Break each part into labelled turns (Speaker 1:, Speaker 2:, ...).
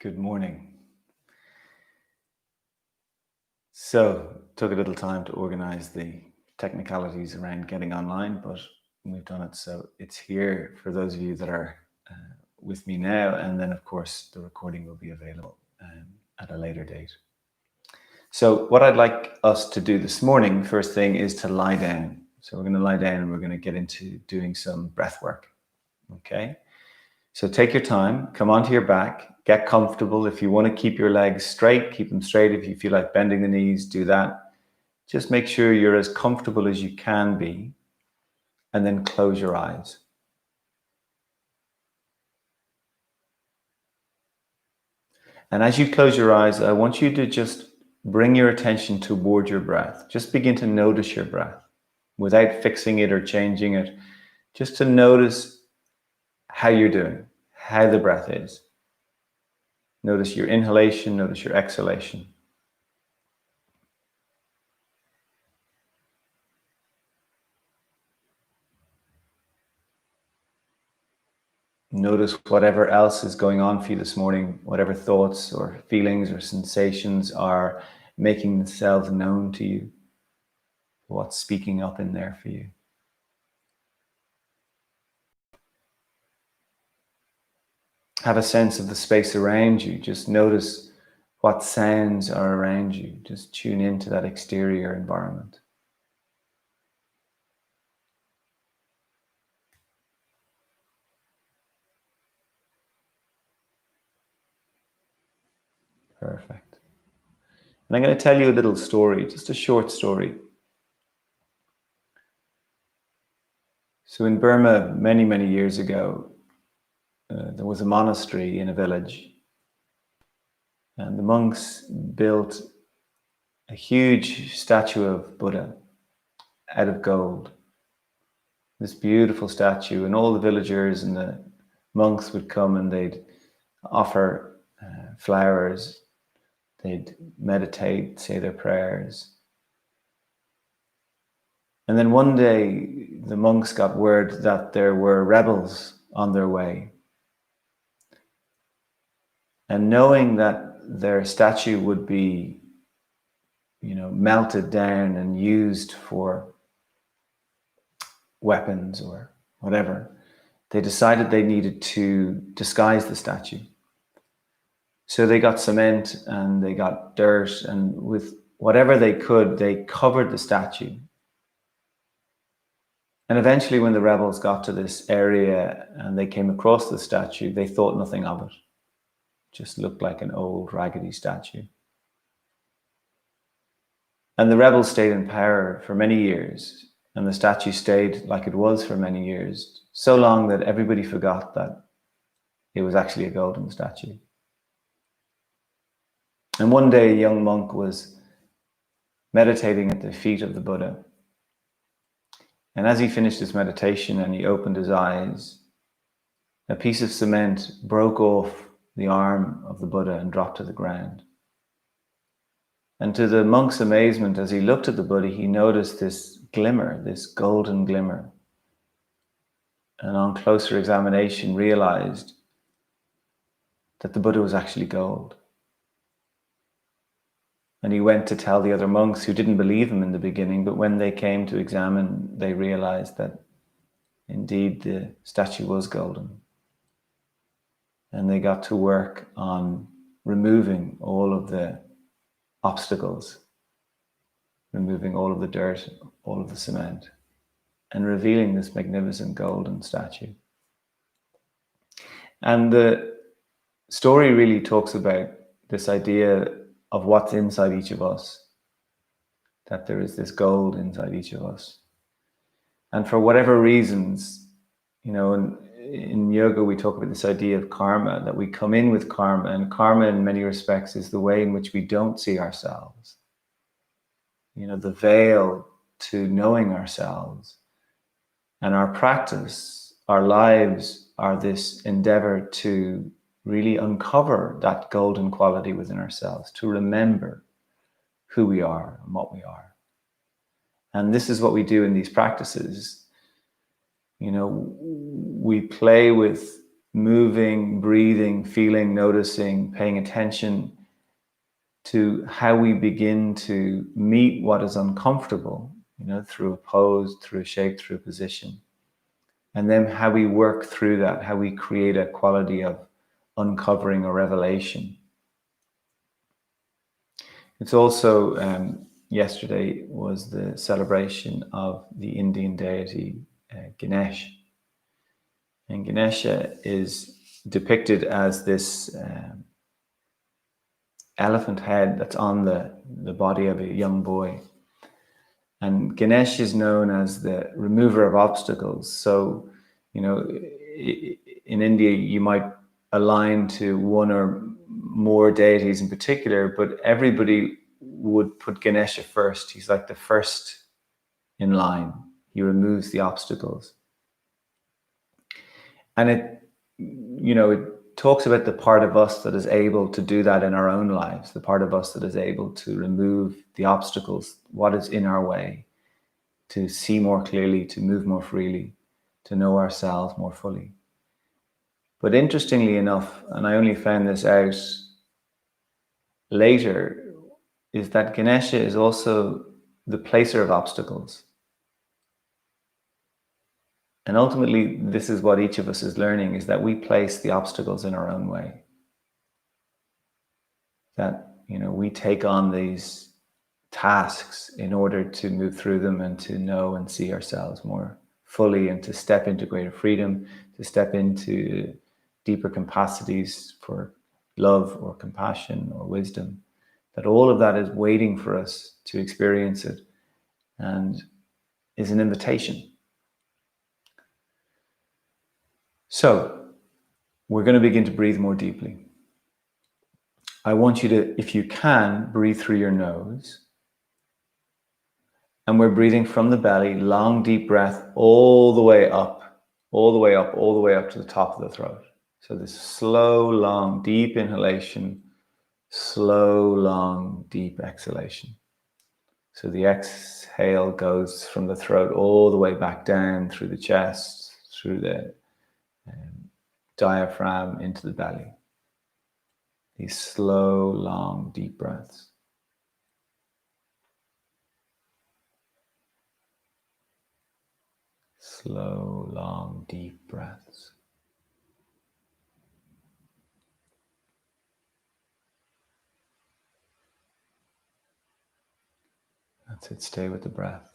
Speaker 1: Good morning. So, took a little time to organize the technicalities around getting online, but we've done it. So, it's here for those of you that are with me now. And then, of course, the recording will be available at a later date. So, what I'd like us to do this morning, first thing, is to lie down. So, we're going to lie down and we're going to get into doing some breath work. Okay. So take your time, come onto your back, get comfortable. If you want to keep your legs straight, keep them straight. If you feel like bending the knees, do that. Just make sure you're as comfortable as you can be, and then close your eyes. And as you close your eyes, I want you to just bring your attention toward your breath. Just begin to notice your breath without fixing it or changing it. Just to notice how you're doing, how the breath is. Notice your inhalation, notice your exhalation. Notice whatever else is going on for you this morning, whatever thoughts or feelings or sensations are making themselves known to you. What's speaking up in there for you? Have a sense of the space around you. Just notice what sounds are around you. Just tune into that exterior environment. Perfect. And I'm going to tell you a little story, just a short story. So in Burma, many, many years ago, there was a monastery in a village. And the monks built a huge statue of Buddha out of gold. This beautiful statue, and all the villagers and the monks would come and they'd offer flowers, they'd meditate, say their prayers. And then one day the monks got word that there were rebels on their way. And knowing that their statue would be, melted down and used for weapons or whatever, they decided they needed to disguise the statue. So they got cement and they got dirt, and with whatever they could, they covered the statue. And eventually when the rebels got to this area and they came across the statue, they thought nothing of it. Just looked like an old raggedy statue. And the rebels stayed in power for many years, and the statue stayed like it was for many years, so long that everybody forgot that it was actually a golden statue. And one day a young monk was meditating at the feet of the Buddha. And as he finished his meditation and he opened his eyes, a piece of cement broke off the arm of the Buddha and dropped to the ground. And to the monk's amazement, as he looked at the Buddha, he noticed this glimmer, this golden glimmer. And on closer examination, realized that the Buddha was actually gold. And he went to tell the other monks who didn't believe him in the beginning, but when they came to examine, they realized that indeed the statue was golden. And they got to work on removing all of the obstacles, removing all of the dirt, all of the cement, and revealing this magnificent golden statue. And the story really talks about this idea of what's inside each of us, that there is this gold inside each of us. And for whatever reasons, in yoga, we talk about this idea of karma, that we come in with karma, and karma in many respects is the way in which we don't see ourselves. The veil to knowing ourselves. And our practice, our lives are this endeavor to really uncover that golden quality within ourselves, to remember who we are and what we are. And this is what we do in these practices. We play with moving, breathing, feeling, noticing, paying attention to how we begin to meet what is uncomfortable, through a pose, through a shape, through a position. And then how we work through that, how we create a quality of uncovering or revelation. It's also, yesterday was the celebration of the Indian deity Ganesh. And Ganesha is depicted as this elephant head that's on the body of a young boy. And Ganesh is known as the remover of obstacles. So, in India, you might align to one or more deities in particular, but everybody would put Ganesha first. He's like the first in line. He removes the obstacles. And it talks about the part of us that is able to do that in our own lives, the part of us that is able to remove the obstacles, what is in our way, to see more clearly, to move more freely, to know ourselves more fully. But interestingly enough, and I only found this out later, is that Ganesha is also the placer of obstacles. And ultimately, this is what each of us is learning, is that we place the obstacles in our own way. That, we take on these tasks in order to move through them and to know and see ourselves more fully, and to step into greater freedom, to step into deeper capacities for love or compassion or wisdom. That all of that is waiting for us to experience it and is an invitation. So we're going to begin to breathe more deeply. I want you to, if you can, breathe through your nose. And we're breathing from the belly, long, deep breath, all the way up, all the way up, all the way up to the top of the throat. So this slow, long, deep inhalation, slow, long, deep exhalation. So the exhale goes from the throat all the way back down through the chest, through the diaphragm into the belly. These slow, long, deep breaths. Slow, long, deep breaths. That's it, stay with the breath.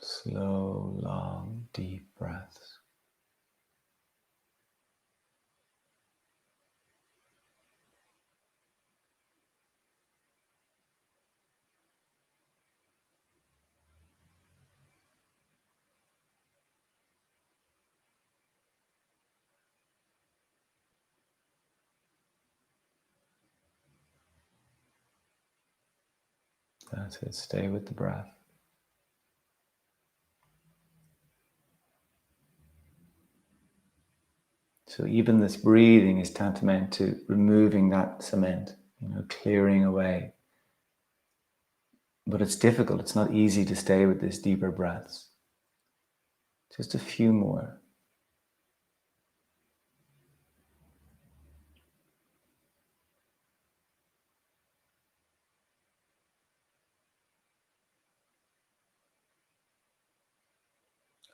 Speaker 1: Slow, long, deep breaths. That's it, stay with the breath. So even this breathing is tantamount to removing that cement, clearing away. But it's difficult, it's not easy to stay with these deeper breaths. Just a few more.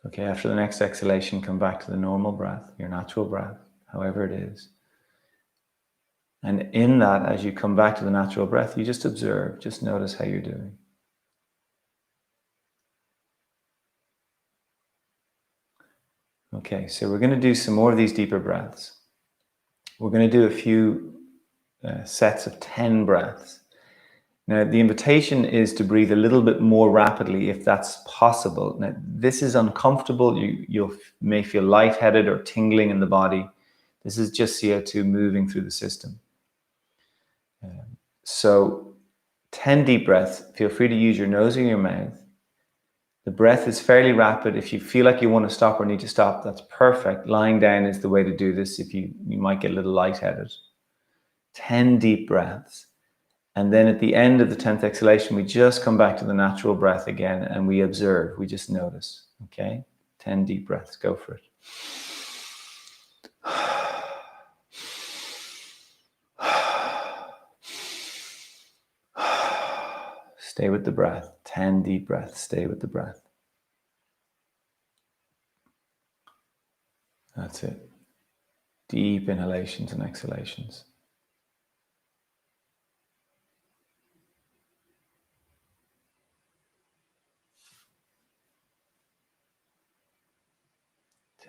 Speaker 1: Okay, after the next exhalation, come back to the normal breath, your natural breath, however it is. And in that, as you come back to the natural breath, you just observe, just notice how you're doing. Okay, so we're going to do some more of these deeper breaths. We're going to do a few sets of 10 breaths. Now, the invitation is to breathe a little bit more rapidly if that's possible. Now, this is uncomfortable. You may feel lightheaded or tingling in the body. This is just CO2 moving through the system. So 10 deep breaths. Feel free to use your nose or your mouth. The breath is fairly rapid. If you feel like you want to stop or need to stop, that's perfect. Lying down is the way to do this if you might get a little lightheaded. 10 deep breaths. And then at the end of the 10th exhalation, we just come back to the natural breath again and we observe, we just notice. Okay? 10 deep breaths, go for it. Stay with the breath. 10 deep breaths, stay with the breath. That's it. Deep inhalations and exhalations.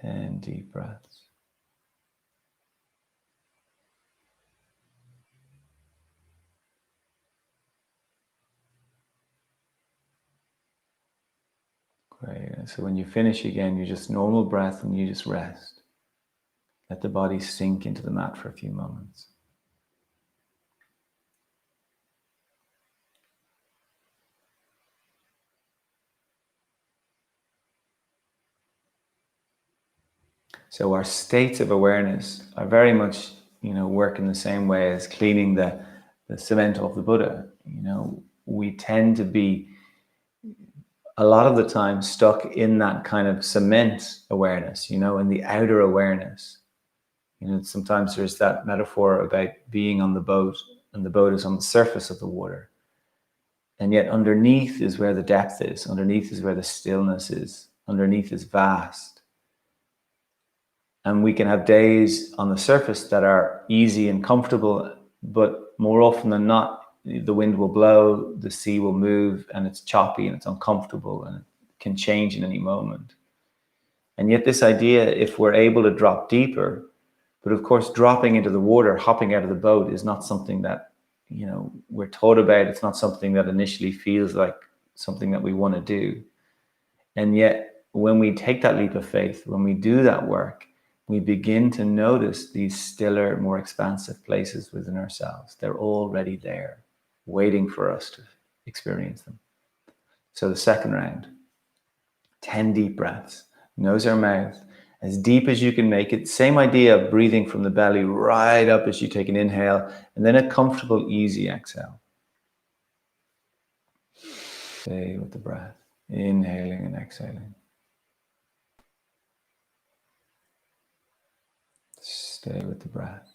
Speaker 1: And deep breaths. Great. And so when you finish again, you just normal breath and you just rest. Let the body sink into the mat for a few moments. So our states of awareness are very much, work in the same way as cleaning the cement off the Buddha. We tend to be a lot of the time stuck in that kind of cement awareness, in the outer awareness. Sometimes there's that metaphor about being on the boat and the boat is on the surface of the water. And yet underneath is where the depth is. Underneath is where the stillness is. Underneath is vast. And we can have days on the surface that are easy and comfortable, but more often than not, the wind will blow, the sea will move, and it's choppy and it's uncomfortable and it can change in any moment. And yet this idea, if we're able to drop deeper, but of course, dropping into the water, hopping out of the boat is not something that, we're taught about. It's not something that initially feels like something that we want to do. And yet, when we take that leap of faith, when we do that work, we begin to notice these stiller, more expansive places within ourselves. They're already there, waiting for us to experience them. So the second round, 10 deep breaths, nose or mouth, as deep as you can make it. Same idea of breathing from the belly right up as you take an inhale, and then a comfortable, easy exhale. Stay with the breath, inhaling and exhaling. Stay with the breath.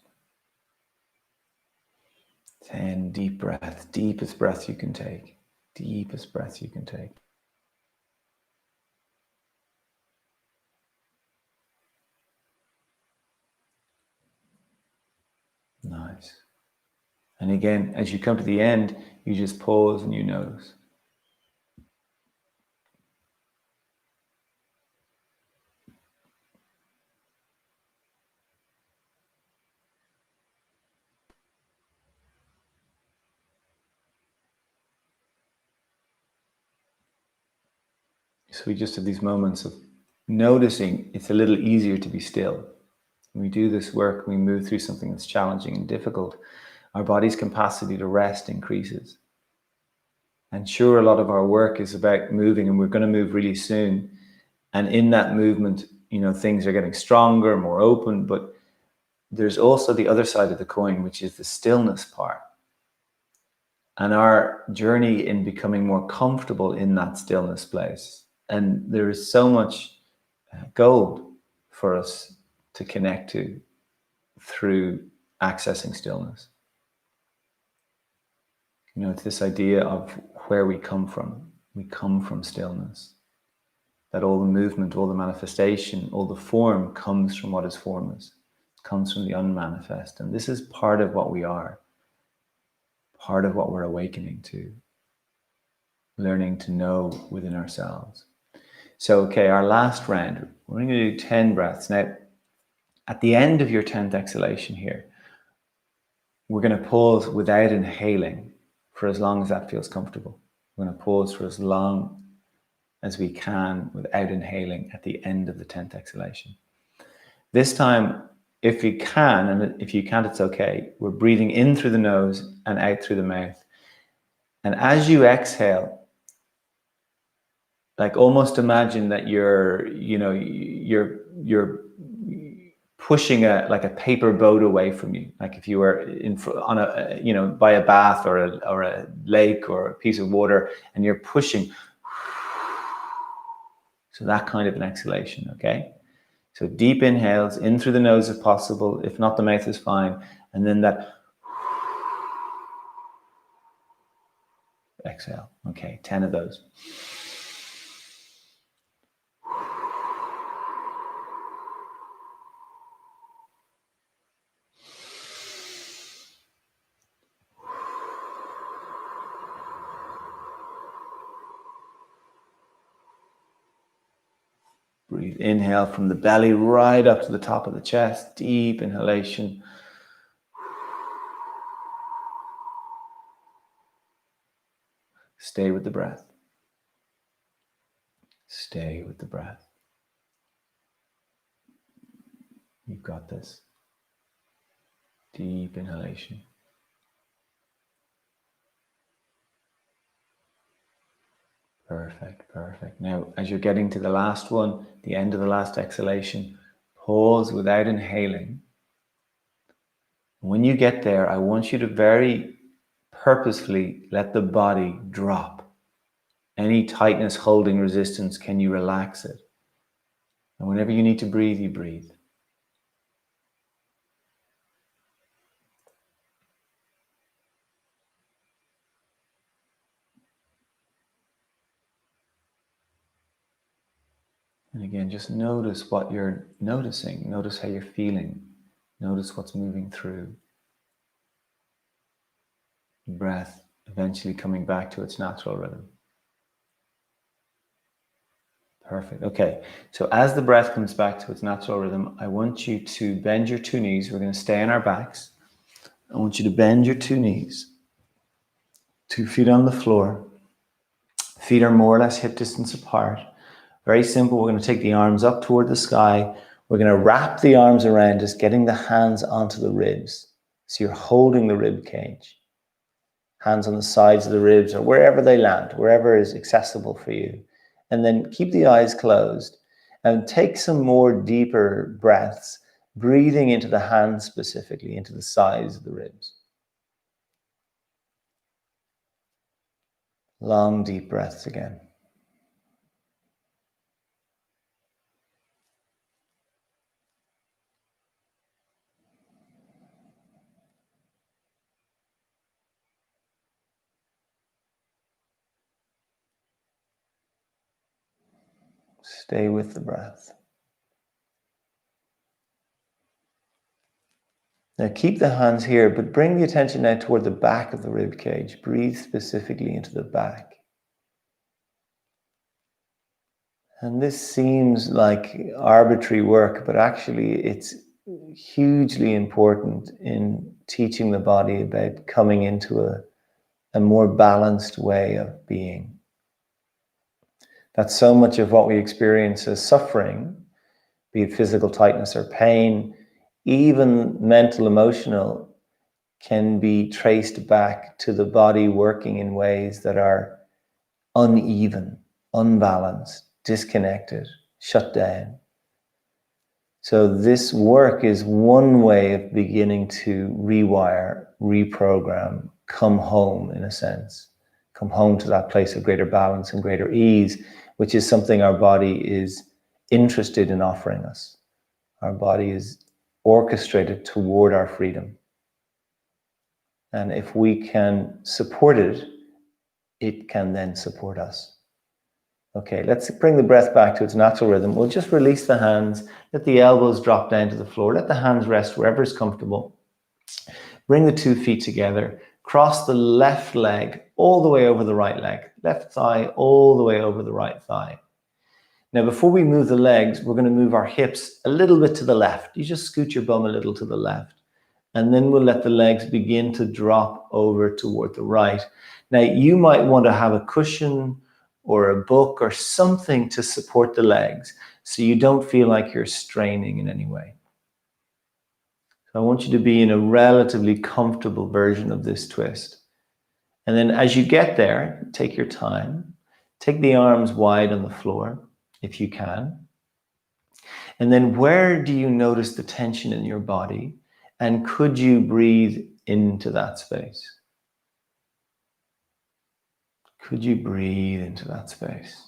Speaker 1: 10 deep breaths, deepest breath you can take. Deepest breath you can take. Nice. And again, as you come to the end, you just pause and you notice. So we just have these moments of noticing it's a little easier to be still. When we do this work, we move through something that's challenging and difficult, our body's capacity to rest increases. And sure, a lot of our work is about moving, and we're going to move really soon. And in that movement, things are getting stronger, more open, but there's also the other side of the coin, which is the stillness part. And our journey in becoming more comfortable in that stillness place. And there is so much gold for us to connect to through accessing stillness. It's this idea of where we come from. We come from stillness. That all the movement, all the manifestation, all the form comes from what is formless. It comes from the unmanifest. And this is part of what we are. Part of what we're awakening to. Learning to know within ourselves. So, okay, our last round, we're going to do 10 breaths. Now, at the end of your 10th exhalation here, we're going to pause without inhaling for as long as that feels comfortable. We're going to pause for as long as we can without inhaling at the end of the 10th exhalation. This time, if you can, and if you can't, it's okay. We're breathing in through the nose and out through the mouth. And as you exhale, like almost imagine that you're pushing like a paper boat away from you, like if you were on a by a bath or a lake or a piece of water, and you're pushing. So that kind of an exhalation, okay? So deep inhales in through the nose if possible. If not, the mouth is fine. And then that exhale. Okay, 10 of those. Breathe, inhale from the belly right up to the top of the chest. Deep inhalation. Stay with the breath. Stay with the breath. You've got this. Deep inhalation. Perfect, perfect. Now, as you're getting to the last one, the end of the last exhalation, pause without inhaling. When you get there, I want you to very purposefully let the body drop. Any tightness holding resistance, can you relax it? And whenever you need to breathe, you breathe. And again, just notice what you're noticing. Notice how you're feeling. Notice what's moving through. Breath eventually coming back to its natural rhythm. Perfect. Okay. So as the breath comes back to its natural rhythm, I want you to bend your two knees. We're going to stay on our backs. I want you to bend your two knees. 2 feet on the floor. Feet are more or less hip distance apart. Very simple. We're going to take the arms up toward the sky. We're going to wrap the arms around us, getting the hands onto the ribs. So you're holding the rib cage. Hands on the sides of the ribs or wherever they land, wherever is accessible for you. And then keep the eyes closed and take some more deeper breaths, breathing into the hands specifically, into the sides of the ribs. Long, deep breaths again. Stay with the breath. Now keep the hands here, but bring the attention now toward the back of the rib cage. Breathe specifically into the back. And this seems like arbitrary work, but actually it's hugely important in teaching the body about coming into a more balanced way of being. That's so much of what we experience as suffering, be it physical tightness or pain, even mental, emotional, can be traced back to the body working in ways that are uneven, unbalanced, disconnected, shut down. So this work is one way of beginning to rewire, reprogram, come home in a sense, come home to that place of greater balance and greater ease, which is something our body is interested in offering us. Our body is orchestrated toward our freedom. And if we can support it, it can then support us. Okay, let's bring the breath back to its natural rhythm. We'll just release the hands, let the elbows drop down to the floor, let the hands rest wherever is comfortable. Bring the 2 feet together, cross the left leg all the way over the right leg, left thigh all the way over the right thigh. Now, before we move the legs, we're going to move our hips a little bit to the left. You just scoot your bum a little to the left. And then we'll let the legs begin to drop over toward the right. Now, you might want to have a cushion or a book or something to support the legs so you don't feel like you're straining in any way. So I want you to be in a relatively comfortable version of this twist. And then as you get there, take your time. Take the arms wide on the floor if you can. And then where do you notice the tension in your body? And could you breathe into that space? Could you breathe into that space?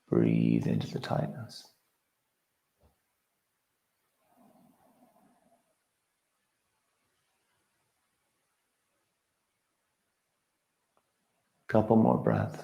Speaker 1: Breathe into the tightness. Couple more breaths.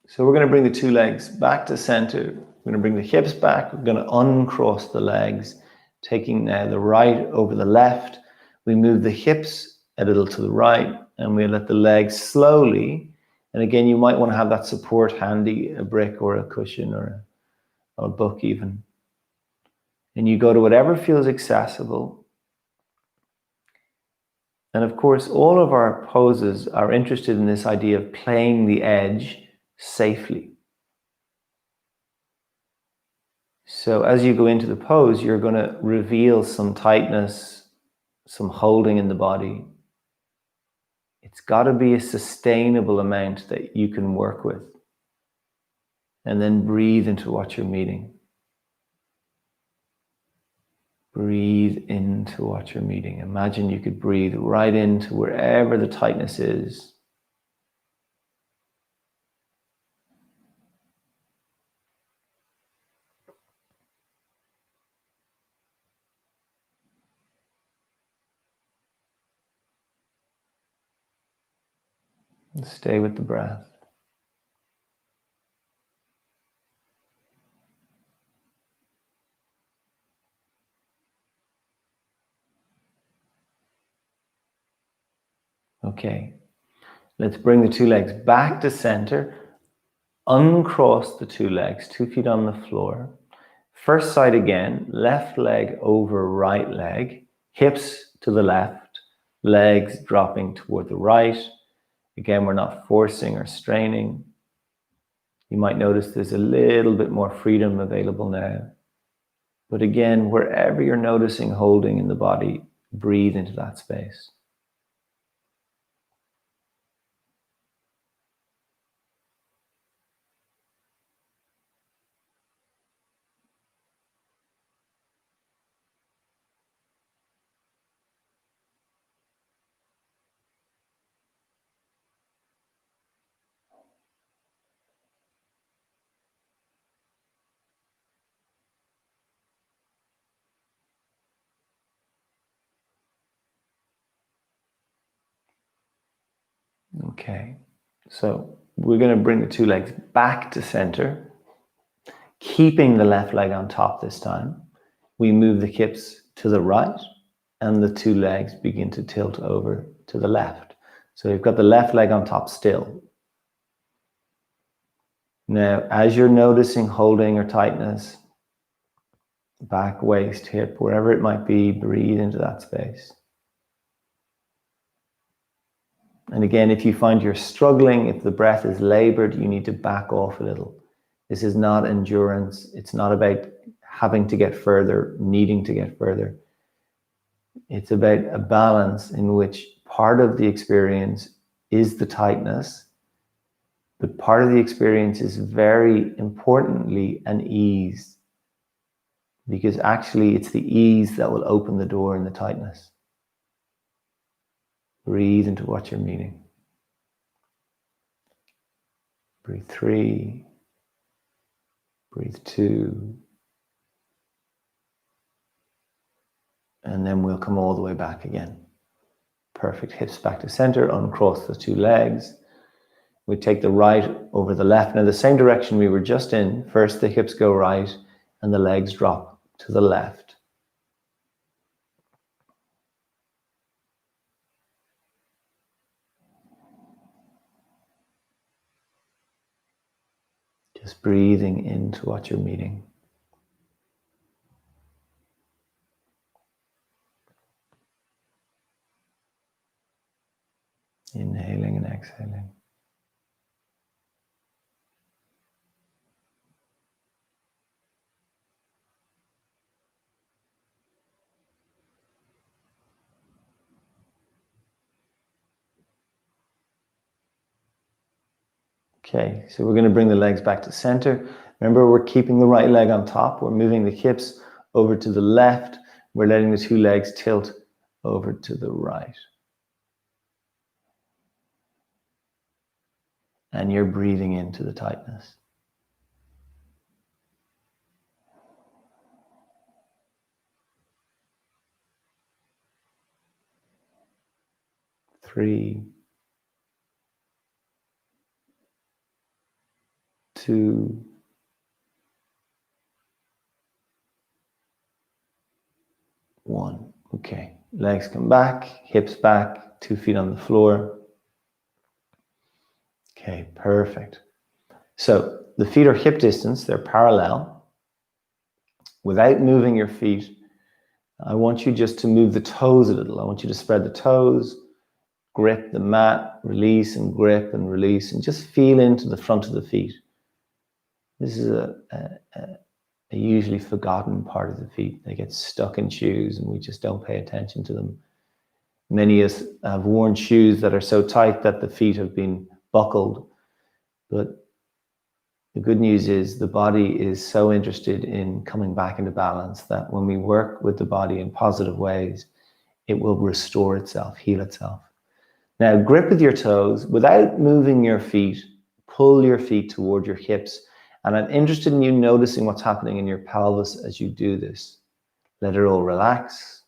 Speaker 1: So we're going to bring the two legs back to center. We're going to bring the hips back. We're going to uncross the legs, taking now the right over the left. We move the hips a little to the right, and we let the legs slowly. And again, you might want to have that support handy, a brick or a cushion or a book even. And you go to whatever feels accessible. And of course, all of our poses are interested in this idea of playing the edge safely. So as you go into the pose, you're going to reveal some tightness, some holding in the body. It's got to be a sustainable amount that you can work with. And then breathe into what you're meeting. Breathe into what you're meeting. Imagine you could breathe right into wherever the tightness is. And stay with the breath. Okay, let's bring the two legs back to center. Uncross the two legs, 2 feet on the floor. First side again, left leg over right leg, hips to the left, legs dropping toward the right. Again, we're not forcing or straining. You might notice there's a little bit more freedom available now. But again, wherever you're noticing holding in the body, breathe into that space. Okay, so we're going to bring the two legs back to center, keeping the left leg on top this time. We move the hips to the right and the two legs begin to tilt over to the left. So you've got the left leg on top still. Now, as you're noticing holding or tightness, back, waist, hip, wherever it might be, breathe into that space. And again, if you find you're struggling, if the breath is labored, you need to back off a little. This is not endurance. It's not about having to get further, needing to get further. It's about a balance in which part of the experience is the tightness, but part of the experience is very importantly an ease, because actually it's the ease that will open the door in the tightness. Breathe into what you're meeting. Breathe 3. Breathe 2. And then we'll come all the way back again. Perfect. Hips back to center. Uncross the two legs. We take the right over the left. Now the same direction we were just in. First the hips go right and the legs drop to the left. Just breathing into what you're meeting. Inhaling and exhaling. Okay, so we're going to bring the legs back to center. Remember, we're keeping the right leg on top. We're moving the hips over to the left. We're letting the two legs tilt over to the right. And you're breathing into the tightness. Three, 2, 1. Okay, legs come back, hips back, 2 feet on the floor. Okay, perfect. So the feet are hip distance, they're parallel. Without moving your feet, I want you just to move the toes a little. I want you to spread the toes, grip the mat, release and grip and release, and just feel into the front of the feet. This is a usually forgotten part of the feet. They get stuck in shoes and we just don't pay attention to them. Many of us have worn shoes that are so tight that the feet have been buckled. But the good news is the body is so interested in coming back into balance that when we work with the body in positive ways, it will restore itself, heal itself. Now grip with your toes without moving your feet. Pull your feet toward your hips. And I'm interested in you noticing what's happening in your pelvis as you do this. Let it all relax.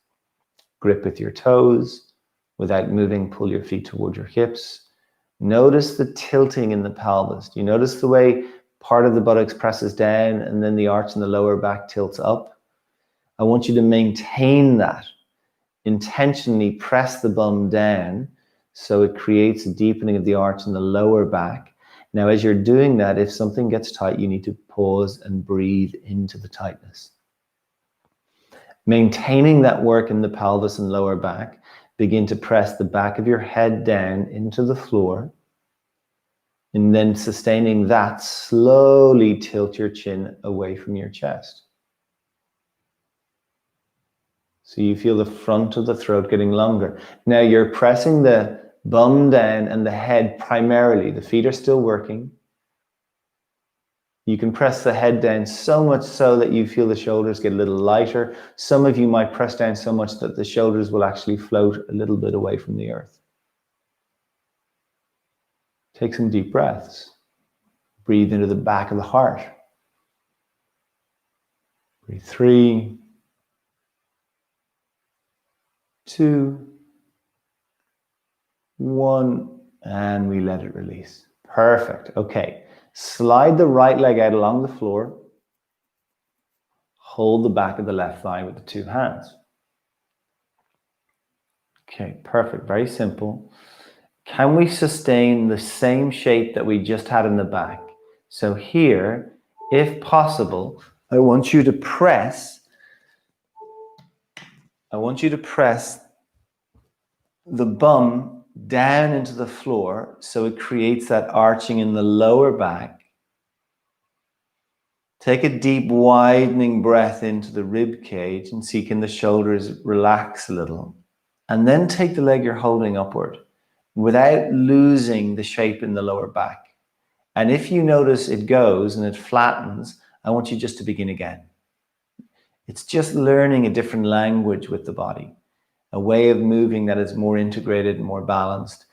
Speaker 1: Grip with your toes. Without moving, pull your feet toward your hips. Notice the tilting in the pelvis. Do you notice the way part of the buttocks presses down and then the arch in the lower back tilts up? I want you to maintain that. Intentionally press the bum down so it creates a deepening of the arch in the lower back. Now, as you're doing that, if something gets tight, you need to pause and breathe into the tightness. Maintaining that work in the pelvis and lower back, begin to press the back of your head down into the floor. And then sustaining that, slowly tilt your chin away from your chest. So you feel the front of the throat getting longer. Now you're pressing the bum down and the head primarily. The feet are still working. You can press the head down so much so that you feel the shoulders get a little lighter. Some of you might press down so much that the shoulders will actually float a little bit away from the earth. Take some deep breaths. Breathe into the back of the heart. Breathe 3, 2, 1, and we let it release. Perfect. Okay. Slide the right leg out along the floor. Hold the back of the left thigh with the 2 hands. Okay, perfect. Very simple. Can we sustain the same shape that we just had in the back? So here, if possible, I want you to press the bum down into the floor so it creates that arching in the lower back. Take a deep widening breath into the rib cage and see can the shoulders relax a little. And then take the leg you're holding upward without losing the shape in the lower back. And if you notice it goes and it flattens, I want you just to begin again. It's just learning a different language with the body, a way of moving that is more integrated and more balanced,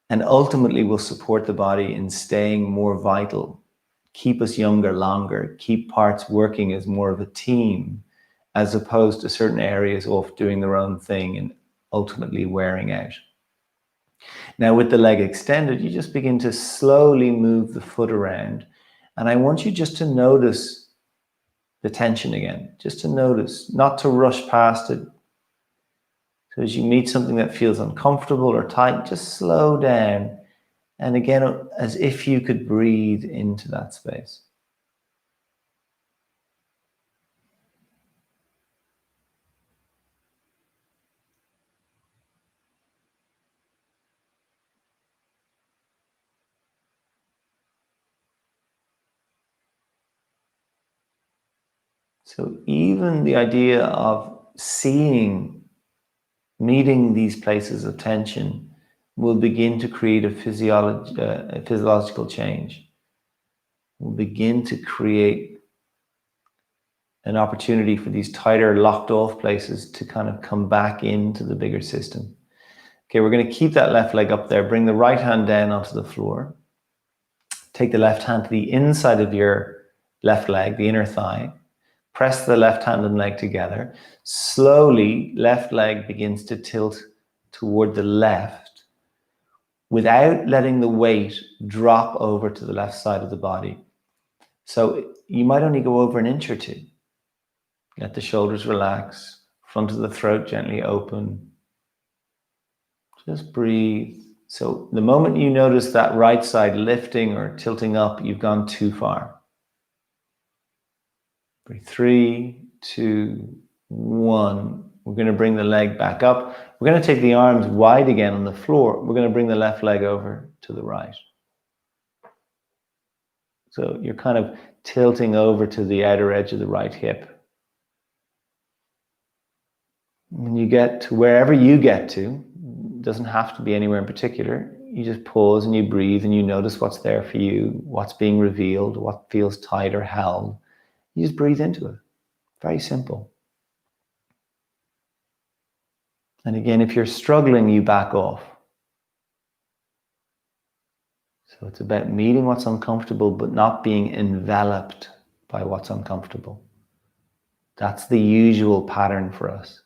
Speaker 1: and ultimately will support the body in staying more vital, keep us younger longer, keep parts working as more of a team, as opposed to certain areas off doing their own thing and ultimately wearing out. Now with the leg extended, you just begin to slowly move the foot around. And I want you just to notice the tension again, just to notice, not to rush past it. So as you meet something that feels uncomfortable or tight, just slow down And again, as if you could breathe into that space. So even the idea of meeting these places of tension will begin to create a physiological change. Will begin to create an opportunity for these tighter, locked off places to kind of come back into the bigger system. Okay, we're going to keep that left leg up there. Bring the right hand down onto the floor. Take the left hand to the inside of your left leg, the inner thigh. Press the left hand and leg together. Slowly, left leg begins to tilt toward the left without letting the weight drop over to the left side of the body. So you might only go over an inch or two. Let the shoulders relax, front of the throat gently open. Just breathe. So the moment you notice that right side lifting or tilting up, you've gone too far. Breathe. 3, 2, 1. We're going to bring the leg back up. We're going to take the arms wide again on the floor. We're going to bring the left leg over to the right. So you're kind of tilting over to the outer edge of the right hip. When you get to wherever you get to, it doesn't have to be anywhere in particular. You just pause and you breathe and you notice what's there for you, what's being revealed, what feels tight or held. You just breathe into it. Very simple. And again, if you're struggling, you back off. So it's about meeting what's uncomfortable, but not being enveloped by what's uncomfortable. That's the usual pattern for us.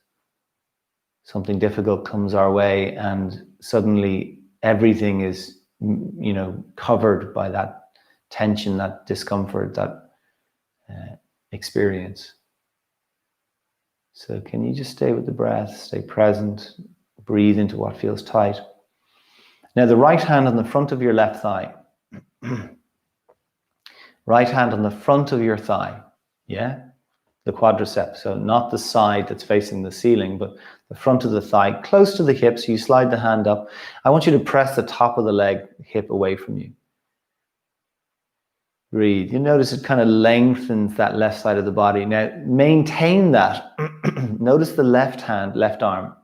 Speaker 1: Something difficult comes our way and suddenly everything is, covered by that tension, that discomfort, that experience. So can you just stay with the breath, stay present, breathe into what feels tight. Now the right hand on the front of your left thigh. Right hand on the front of your thigh. Yeah? The quadriceps. So not the side that's facing the ceiling, but the front of the thigh, close to the hip. So you slide the hand up. I want you to press the top of the leg, hip away from you. Breathe. You notice it kind of lengthens that left side of the body. Now maintain that. Notice the left hand, left arm.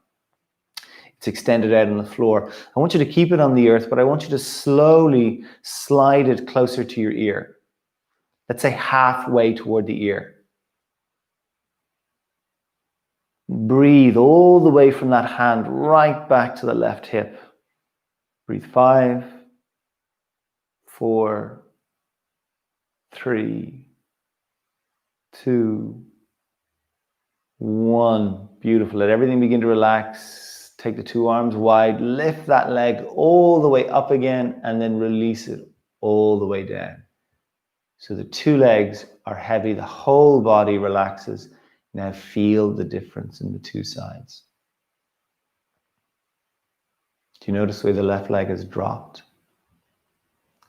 Speaker 1: It's extended out on the floor. I want you to keep it on the earth, but I want you to slowly slide it closer to your ear. Let's say halfway toward the ear. Breathe all the way from that hand right back to the left hip. Breathe. 5, 4, 3, 2, 1. Beautiful. Let everything begin to relax. Take the two arms wide. Lift that leg all the way up again and then release it all the way down. So the two legs are heavy. The whole body relaxes. Now feel the difference in the two sides. Do you notice the way the left leg has dropped?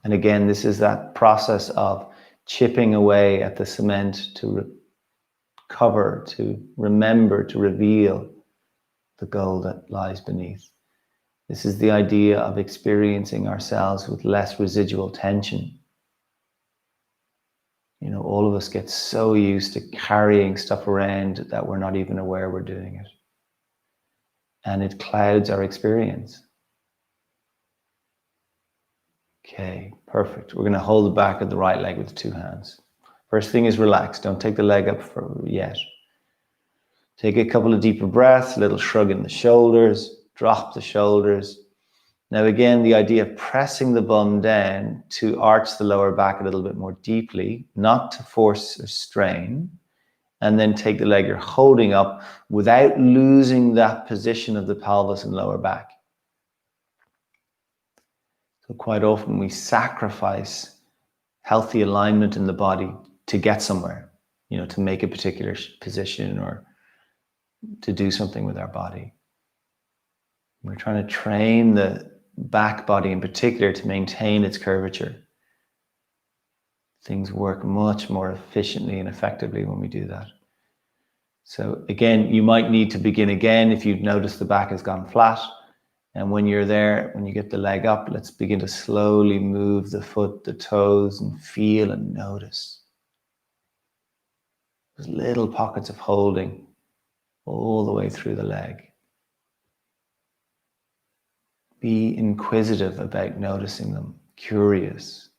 Speaker 1: And again, this is that process of chipping away at the cement to recover, to remember, to reveal the gold that lies beneath. This is the idea of experiencing ourselves with less residual tension. All of us get so used to carrying stuff around that we're not even aware we're doing it. And it clouds our experience. Okay, perfect. We're going to hold the back of the right leg with the two hands. First thing is relax. Don't take the leg up yet. Take a couple of deeper breaths, a little shrug in the shoulders, drop the shoulders. Now again, the idea of pressing the bum down to arch the lower back a little bit more deeply, not to force or strain, and then take the leg you're holding up without losing that position of the pelvis and lower back. So quite often we sacrifice healthy alignment in the body to get somewhere, to make a particular position or to do something with our body. We're trying to train the back body in particular to maintain its curvature. Things work much more efficiently and effectively when we do that. So again, you might need to begin again if you've noticed the back has gone flat. And when you're there, when you get the leg up, let's begin to slowly move the foot, the toes, and feel and notice. There's little pockets of holding all the way through the leg. Be inquisitive about noticing them, curious.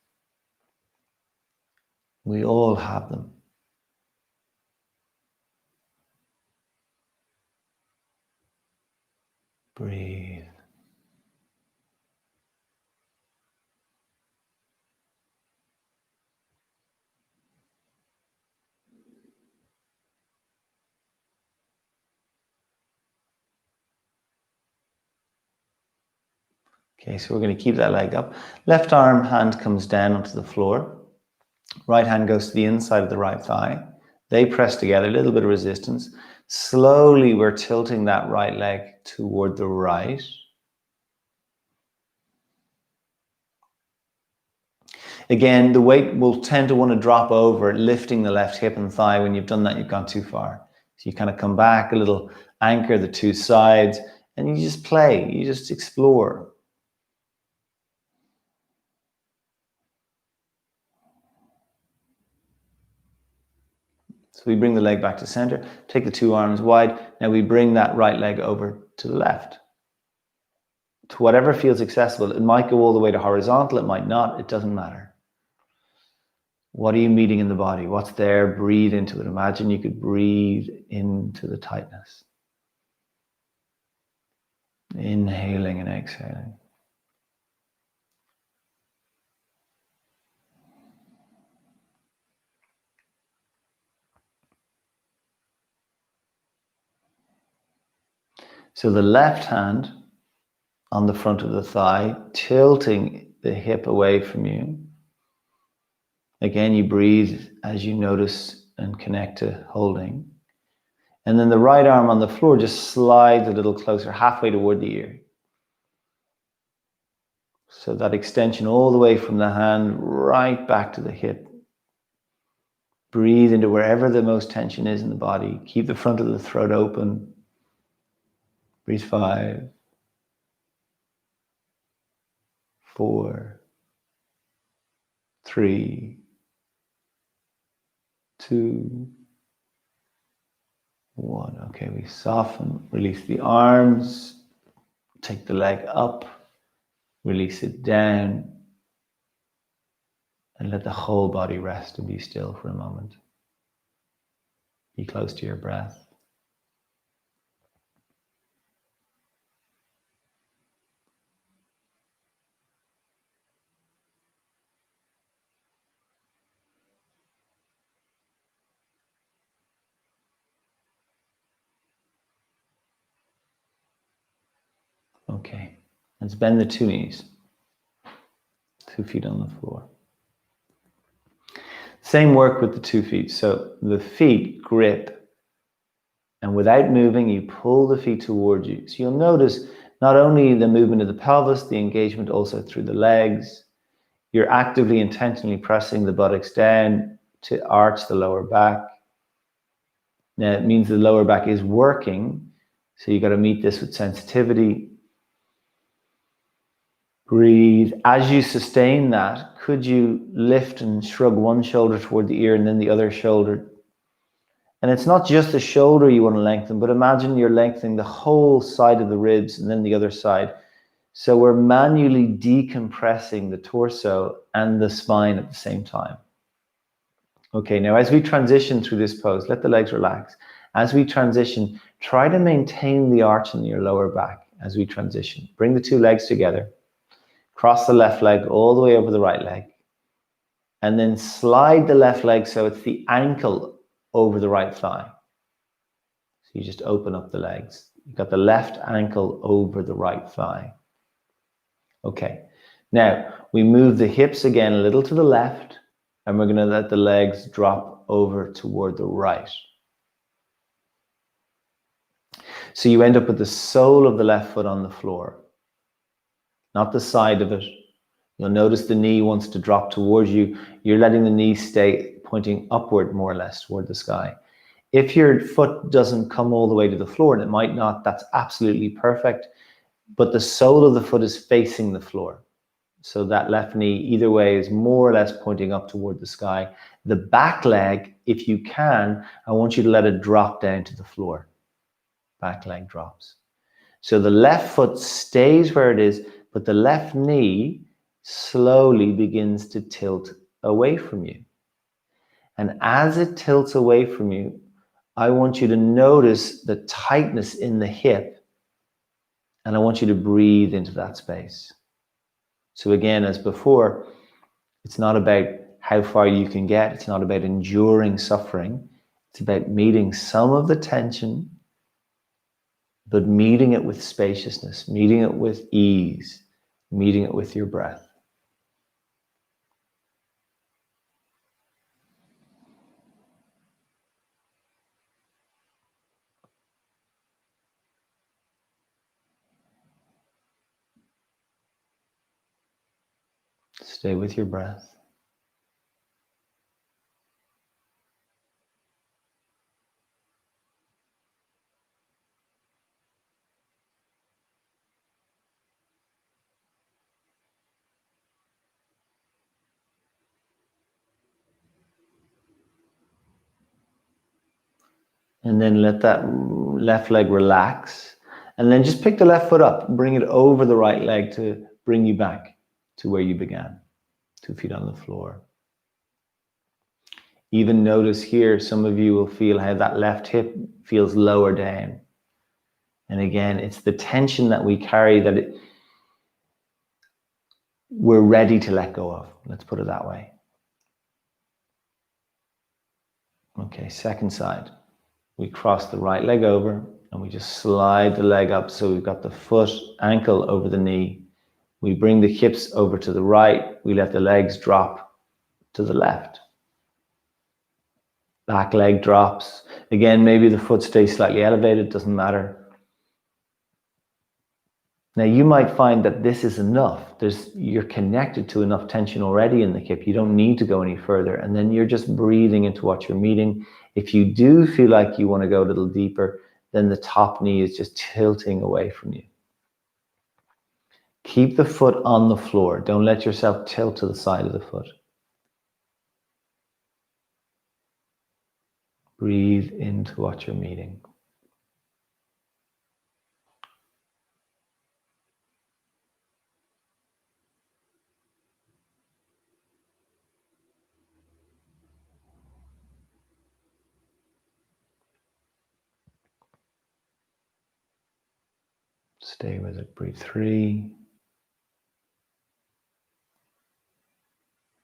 Speaker 1: We all have them. Breathe. Okay, so we're going to keep that leg up. Left arm, hand comes down onto the floor. Right hand goes to the inside of the right thigh. They press together, a little bit of resistance. Slowly, we're tilting that right leg toward the right. Again, the weight will tend to want to drop over, lifting the left hip and thigh. When you've done that, you've gone too far. So you kind of come back a little, anchor the two sides, and you just play, you just explore. So we bring the leg back to center, take the two arms wide. Now we bring that right leg over to the left. To whatever feels accessible. It might go all the way to horizontal, it might not, it doesn't matter. What are you meeting in the body? What's there? Breathe into it. Imagine you could breathe into the tightness. Inhaling and exhaling. So the left hand on the front of the thigh, tilting the hip away from you. Again, you breathe as you notice and connect to holding. And then the right arm on the floor just slides a little closer, halfway toward the ear. So that extension all the way from the hand right back to the hip. Breathe into wherever the most tension is in the body. Keep the front of the throat open. Breathe 5, 4, 3, 2, 1. Okay, we soften, release the arms, take the leg up, release it down, and let the whole body rest and be still for a moment. Be close to your breath. Okay, let's bend the two knees. 2 feet on the floor. Same work with the 2 feet. So the feet grip, and without moving, you pull the feet towards you. So you'll notice not only the movement of the pelvis, the engagement also through the legs. You're actively, intentionally pressing the buttocks down to arch the lower back. Now it means the lower back is working, so you got to meet this with sensitivity. Breathe. As you sustain that, could you lift and shrug one shoulder toward the ear and then the other shoulder? And it's not just the shoulder you want to lengthen, but imagine you're lengthening the whole side of the ribs and then the other side. So we're manually decompressing the torso and the spine at the same time. Okay, now as we transition through this pose, let the legs relax. As we transition, try to maintain the arch in your lower back as we transition. Bring the two legs together. Cross the left leg all the way over the right leg. And then slide the left leg so it's the ankle over the right thigh. So you just open up the legs. You've got the left ankle over the right thigh. Okay, now we move the hips again a little to the left, and we're going to let the legs drop over toward the right. So you end up with the sole of the left foot on the floor. not the side of it. You'll notice the knee wants to drop towards you. You're letting the knee stay pointing upward, more or less, toward the sky. If your foot doesn't come all the way to the floor, and it might not, that's absolutely perfect. But the sole of the foot is facing the floor. So that left knee, either way, is more or less pointing up toward the sky. The back leg, if you can, I want you to let it drop down to the floor. Back leg drops. So the left foot stays where it is, but the left knee slowly begins to tilt away from you. And as it tilts away from you, I want you to notice the tightness in the hip, and I want you to breathe into that space. So again, as before, it's not about how far you can get. It's not about enduring suffering. It's about meeting some of the tension, but meeting it with spaciousness, meeting it with ease, meeting it with your breath. Stay with your breath. And then let that left leg relax. And then just pick the left foot up, bring it over the right leg to bring you back to where you began. 2 feet on the floor. Even notice here, some of you will feel how that left hip feels lower down. And again, it's the tension that we carry that we're ready to let go of. Let's put it that way. Okay, second side. We cross the right leg over and we just slide the leg up so we've got the foot, ankle over the knee. We bring the hips over to the right. We let the legs drop to the left. Back leg drops. Again, maybe the foot stays slightly elevated, doesn't matter. Now you might find that this is enough. You're connected to enough tension already in the hip. You don't need to go any further. And then you're just breathing into what you're meeting. If you do feel like you want to go a little deeper, then the top knee is just tilting away from you. Keep the foot on the floor. Don't let yourself tilt to the side of the foot. Breathe into what you're meeting. Stay with it. Breathe 3,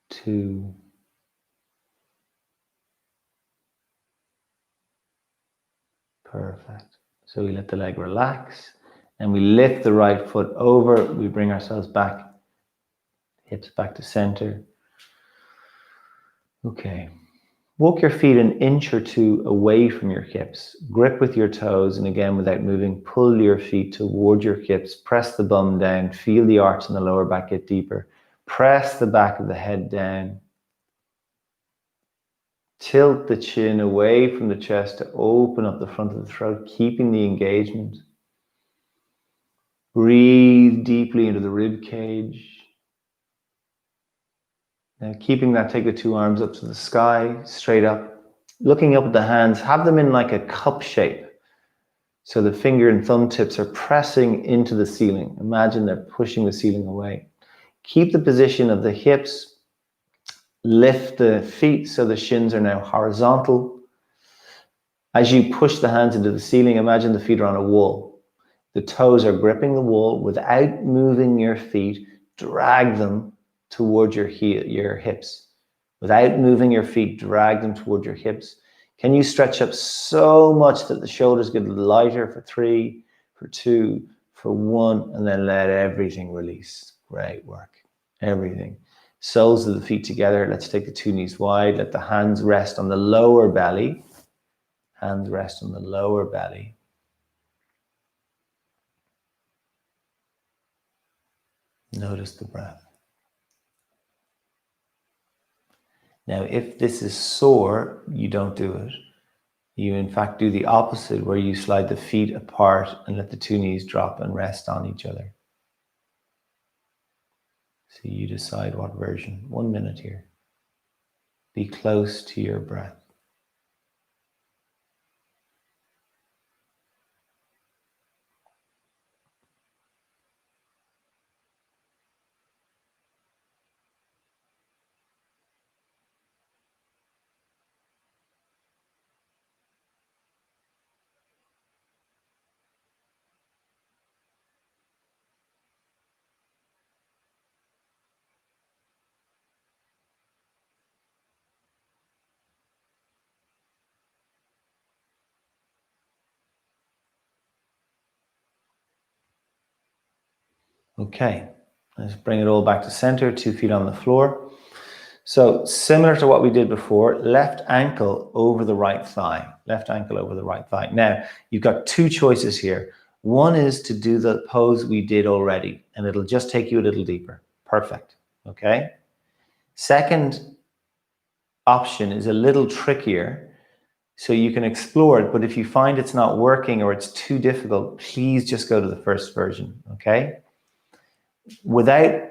Speaker 1: 2, perfect. So we let the leg relax and we lift the right foot over. We bring ourselves back, hips back to center. Okay. Walk your feet 1 inch or 2 away from your hips. Grip with your toes, and again, without moving, pull your feet toward your hips. Press the bum down. Feel the arch in the lower back get deeper. Press the back of the head down. Tilt the chin away from the chest to open up the front of the throat, keeping the engagement. Breathe deeply into the rib cage. Now, keeping that, take the 2 arms up to the sky, straight up. Looking up at the hands, have them in like a cup shape. So the finger and thumb tips are pressing into the ceiling. Imagine they're pushing the ceiling away. Keep the position of the hips. Lift the feet so the shins are now horizontal. As you push the hands into the ceiling, imagine the feet are on a wall. The toes are gripping the wall. Without moving your feet, drag them toward your hips. Without moving your feet, drag them toward your hips. Can you stretch up so much that the shoulders get lighter for 3, for 2, for 1, and then let everything release. Great work. Everything. Soles of the feet together. Let's take the 2 knees wide. Let the hands rest on the lower belly. Hands rest on the lower belly. notice the breath. Now, if this is sore, you don't do it. You in fact do the opposite, where you slide the feet apart and let the two knees drop and rest on each other. So you decide what version. 1 minute here. Be close to your breath. Okay, let's bring it all back to center, 2 feet on the floor. So similar to what we did before, left ankle over the right thigh. Left ankle over the right thigh. Now, you've got two choices here. One is to do the pose we did already, and it'll just take you a little deeper. Perfect, okay? Second option is a little trickier, so you can explore it, but if you find it's not working or it's too difficult, please just go to the first version, okay? Without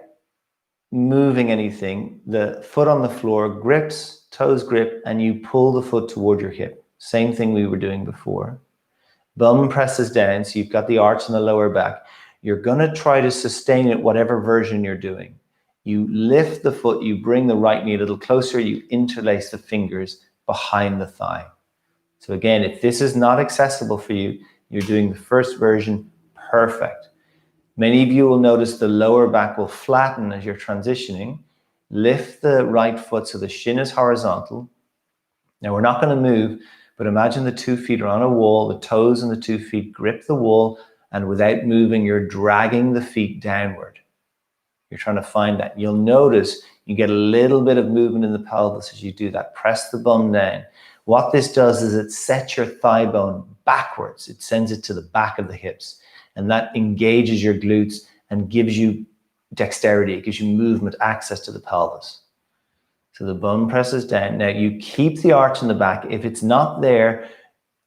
Speaker 1: moving anything, the foot on the floor grips, toes grip, and you pull the foot toward your hip. Same thing we were doing before. Bum presses down, so you've got the arch in the lower back. You're gonna try to sustain it, whatever version you're doing. You lift the foot, you bring the right knee a little closer, you interlace the fingers behind the thigh. So again, if this is not accessible for you, you're doing the first version, perfect. Many of you will notice the lower back will flatten as you're transitioning. Lift the right foot so the shin is horizontal. Now we're not going to move, but imagine the 2 feet are on a wall, the toes and the 2 feet grip the wall, and without moving, you're dragging the feet downward. You're trying to find that. You'll notice you get a little bit of movement in the pelvis as you do that. Press the bum down. What this does is it sets your thigh bone backwards. It sends it to the back of the hips. And that engages your glutes and gives you dexterity. It gives you movement, access to the pelvis. So the bum presses down. Now you keep the arch in the back. If it's not there,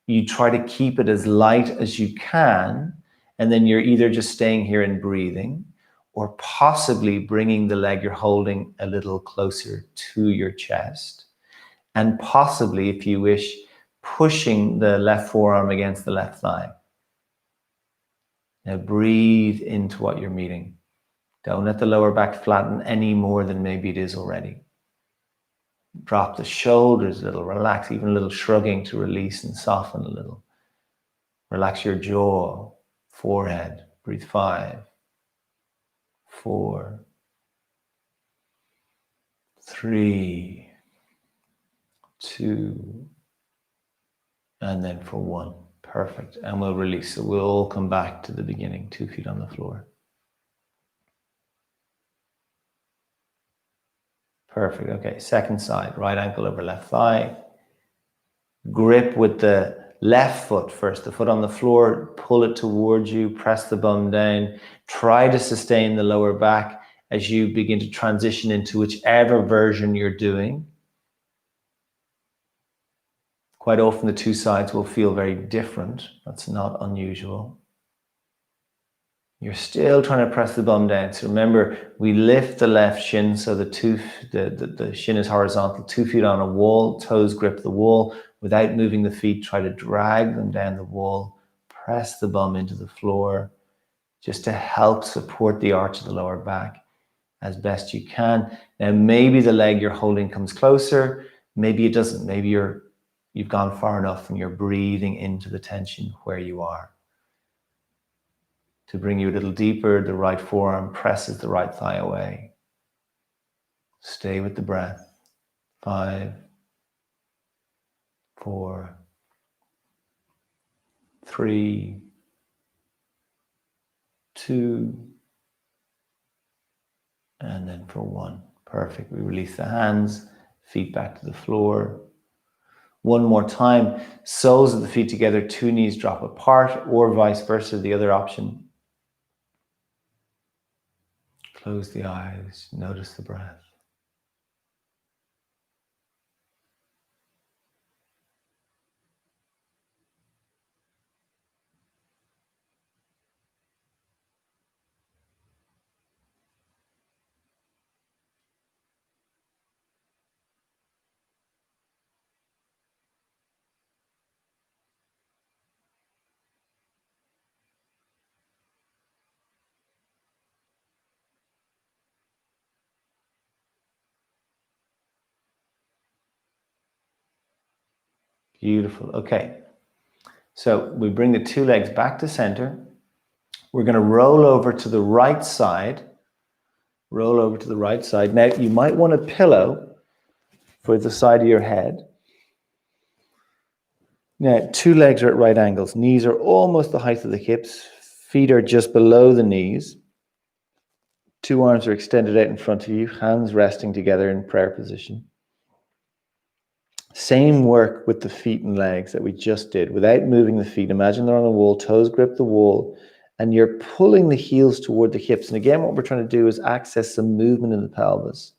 Speaker 1: you try to keep it as light as you can. And then you're either just staying here and breathing, or possibly bringing the leg you're holding a little closer to your chest. And possibly, if you wish, pushing the left forearm against the left thigh. Now breathe into what you're meeting. Don't let the lower back flatten any more than maybe it is already. Drop the shoulders a little, relax, even a little shrugging to release and soften a little. Relax your jaw, forehead. Breathe 5, 4, 3, 2, and then for 1. Perfect. And we'll release. So we'll all come back to the beginning, 2 feet on the floor. Perfect. Okay. Second side, right ankle over left thigh. Grip with the left foot first, the foot on the floor, pull it towards you, press the bum down. Try to sustain the lower back as you begin to transition into whichever version you're doing. Quite often the two sides will feel very different. That's not unusual. You're still trying to press the bum down. So remember, we lift the left shin so the shin is horizontal, 2 feet on a wall, toes grip the wall. Without moving the feet, try to drag them down the wall. Press the bum into the floor just to help support the arch of the lower back as best you can. Now, maybe the leg you're holding comes closer. Maybe it doesn't. Maybe you've gone far enough and you're breathing into the tension where you are. To bring you a little deeper, the right forearm presses the right thigh away. Stay with the breath. 5, 4, 3, 2, and then for 1. Perfect. We release the hands, feet back to the floor. One more time, soles of the feet together, 2 knees drop apart, or vice versa, the other option. Close the eyes, notice the breath. Beautiful. Okay. So we bring the two legs back to center. We're going to roll over to the right side. Roll over to the right side. Now, you might want a pillow for the side of your head. Now, two legs are at right angles. Knees are almost the height of the hips. Feet are just below the knees. Two arms are extended out in front of you. Hands resting together in prayer position. Same work with the feet and legs that we just did without moving the feet. Imagine they're on a wall, toes grip the wall, and you're pulling the heels toward the hips. And again, what we're trying to do is access some movement in the pelvis.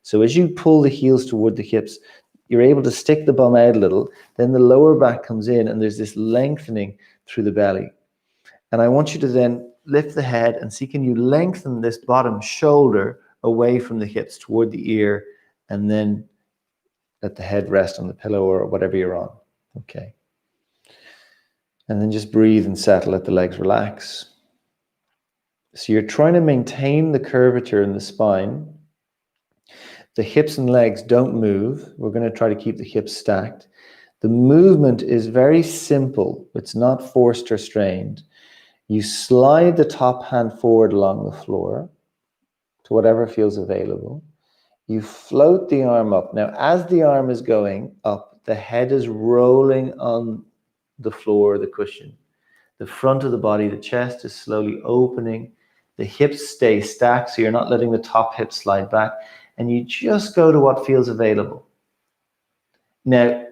Speaker 1: So as you pull the heels toward the hips, you're able to stick the bum out a little, then the lower back comes in and there's this lengthening through the belly. And I want you to then lift the head and see, can you lengthen this bottom shoulder away from the hips toward the ear, and then let the head rest on the pillow or whatever you're on. Okay. And then just breathe and settle, let the legs relax. So you're trying to maintain the curvature in the spine. The hips and legs don't move. We're going to try to keep the hips stacked. The movement is very simple. It's not forced or strained. You slide the top hand forward along the floor to whatever feels available. You float the arm up. Now, as the arm is going up, the head is rolling on the floor, the cushion. The front of the body, the chest is slowly opening. The hips stay stacked, so you're not letting the top hip slide back. And you just go to what feels available. Now,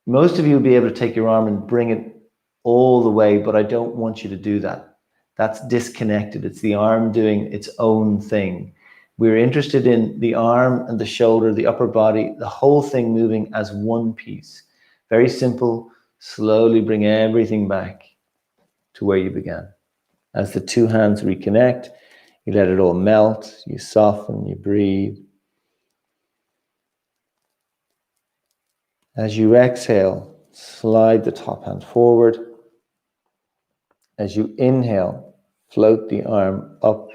Speaker 1: most of you will be able to take your arm and bring it all the way, but I don't want you to do that. That's disconnected. It's the arm doing its own thing. We're interested in the arm and the shoulder, the upper body, the whole thing moving as one piece. Very simple. Slowly bring everything back to where you began. As the two hands reconnect, you let it all melt, you soften, you breathe. As you exhale, slide the top hand forward. As you inhale, float the arm up.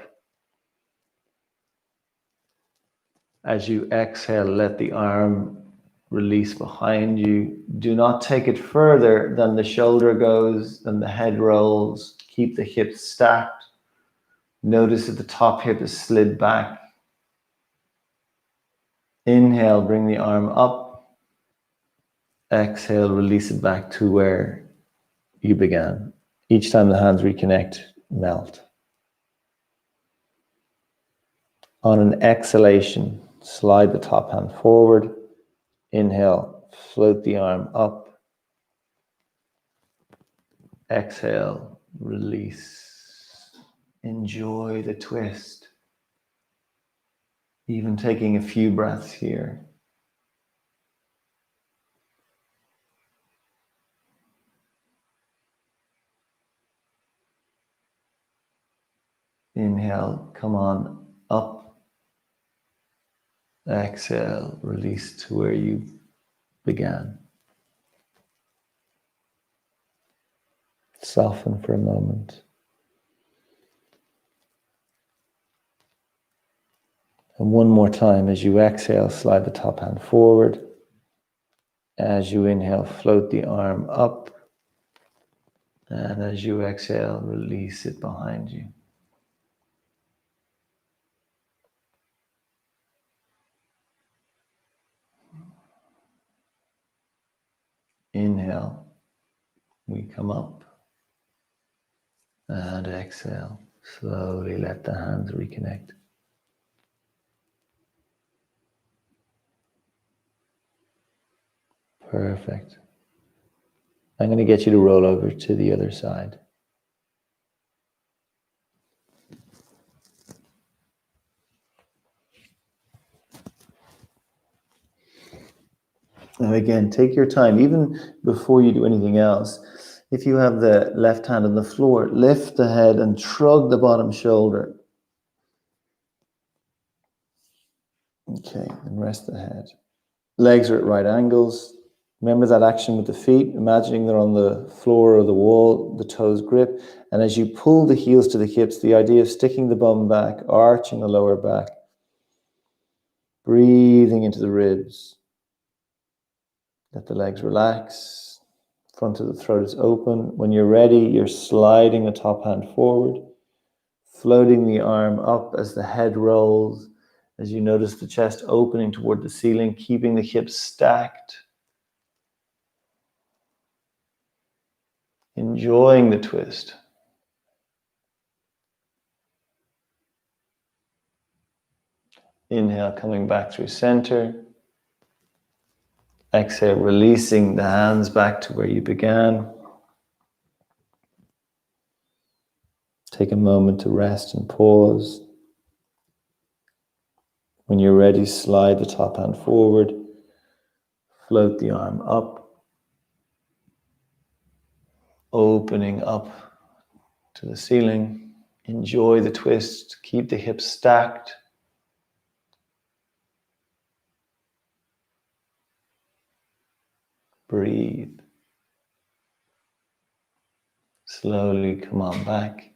Speaker 1: As you exhale, let the arm release behind you. Do not take it further than the shoulder goes, than the head rolls. Keep the hips stacked. Notice that the top hip is slid back. Inhale, bring the arm up. Exhale, release it back to where you began. Each time the hands reconnect, melt. On an exhalation, slide the top hand forward. Inhale, float the arm up. Exhale, release. Enjoy the twist. Even taking a few breaths here. Inhale, come on up. Exhale, release to where you began. Soften for a moment. And one more time, as you exhale, slide the top hand forward. As you inhale, float the arm up. And as you exhale, release it behind you. Inhale, we come up. And exhale, slowly let the hands reconnect. Perfect. I'm going to get you to roll over to the other side. Now again, take your time, even before you do anything else. If you have the left hand on the floor, lift the head and shrug the bottom shoulder. Okay, and rest the head. Legs are at right angles. Remember that action with the feet, imagining they're on the floor or the wall, the toes grip. And as you pull the heels to the hips, the idea of sticking the bum back, arching the lower back, breathing into the ribs. Let the legs relax. Front of the throat is open. When you're ready, you're sliding the top hand forward, floating the arm up as the head rolls, as you notice the chest opening toward the ceiling, keeping the hips stacked. Enjoying the twist. Inhale, coming back through center. Exhale, releasing the hands back to where you began. Take a moment to rest and pause. When you're ready, slide the top hand forward. Float the arm up. Opening up to the ceiling. Enjoy the twist. Keep the hips stacked. Breathe. Slowly come on back.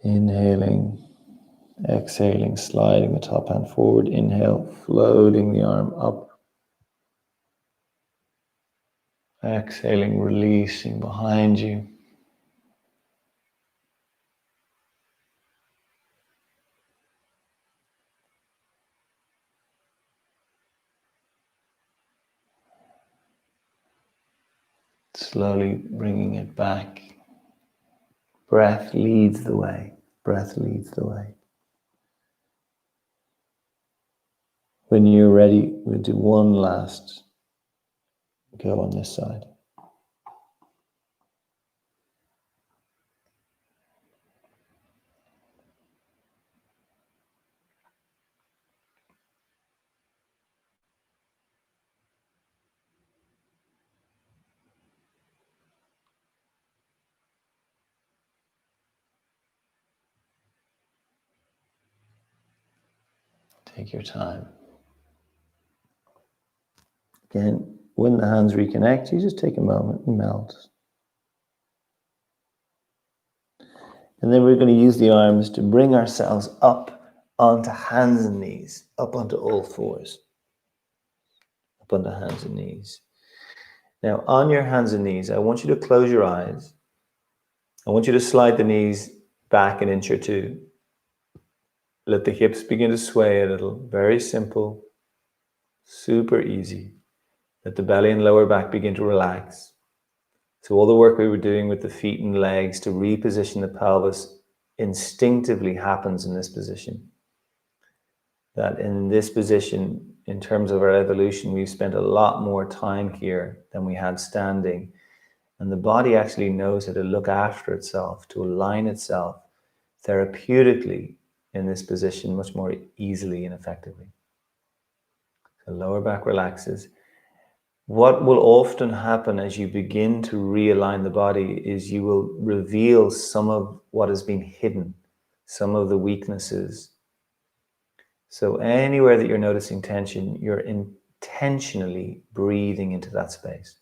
Speaker 1: Inhaling, exhaling, sliding the top hand forward. Inhale, floating the arm up. Exhaling, releasing behind you. Slowly bringing it back. Breath leads the way. Breath leads the way. When you're ready, we'll do one last go on this side. Take your time. Again, when the hands reconnect, you just take a moment and melt. And then we're going to use the arms to bring ourselves up onto hands and knees, up onto all fours, up onto hands and knees. Now, on your hands and knees, I want you to close your eyes. I want you to slide the knees back an inch or two. Let the hips begin to sway a little. Very simple, super easy. Let the belly and lower back begin to relax. So all the work we were doing with the feet and legs to reposition the pelvis instinctively happens in this position. That in this position, in terms of our evolution, we've spent a lot more time here than we had standing. And the body actually knows how to look after itself, to align itself therapeutically in this position much more easily and effectively. The lower back relaxes. What will often happen as you begin to realign the body is you will reveal some of what has been hidden, some of the weaknesses. So anywhere that you're noticing tension, you're intentionally breathing into that space.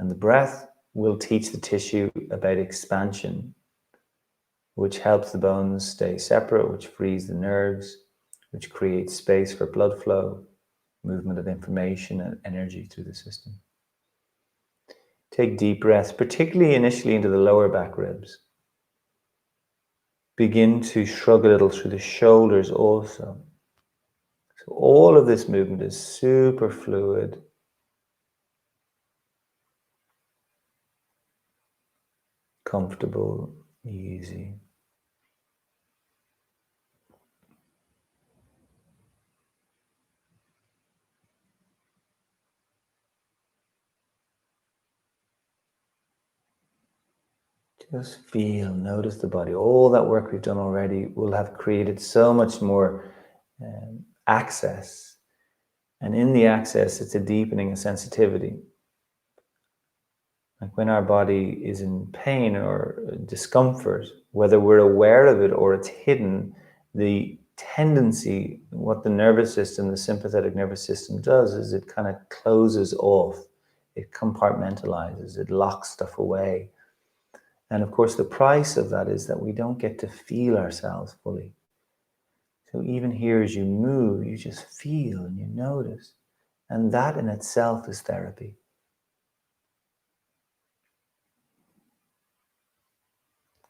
Speaker 1: And the breath will teach the tissue about expansion, which helps the bones stay separate, which frees the nerves, which creates space for blood flow, movement of information and energy through the system. Take deep breaths, particularly initially into the lower back ribs. Begin to shrug a little through the shoulders also. So all of this movement is super fluid. Comfortable, easy. Just feel, notice the body. All that work we've done already will have created so much more access. And in the access, it's a deepening of sensitivity. Like when our body is in pain or discomfort, whether we're aware of it or it's hidden, the tendency, what the nervous system, the sympathetic nervous system does is it kind of closes off. It compartmentalizes, it locks stuff away. And of course, the price of that is that we don't get to feel ourselves fully. So even here as you move, you just feel and you notice. And that in itself is therapy.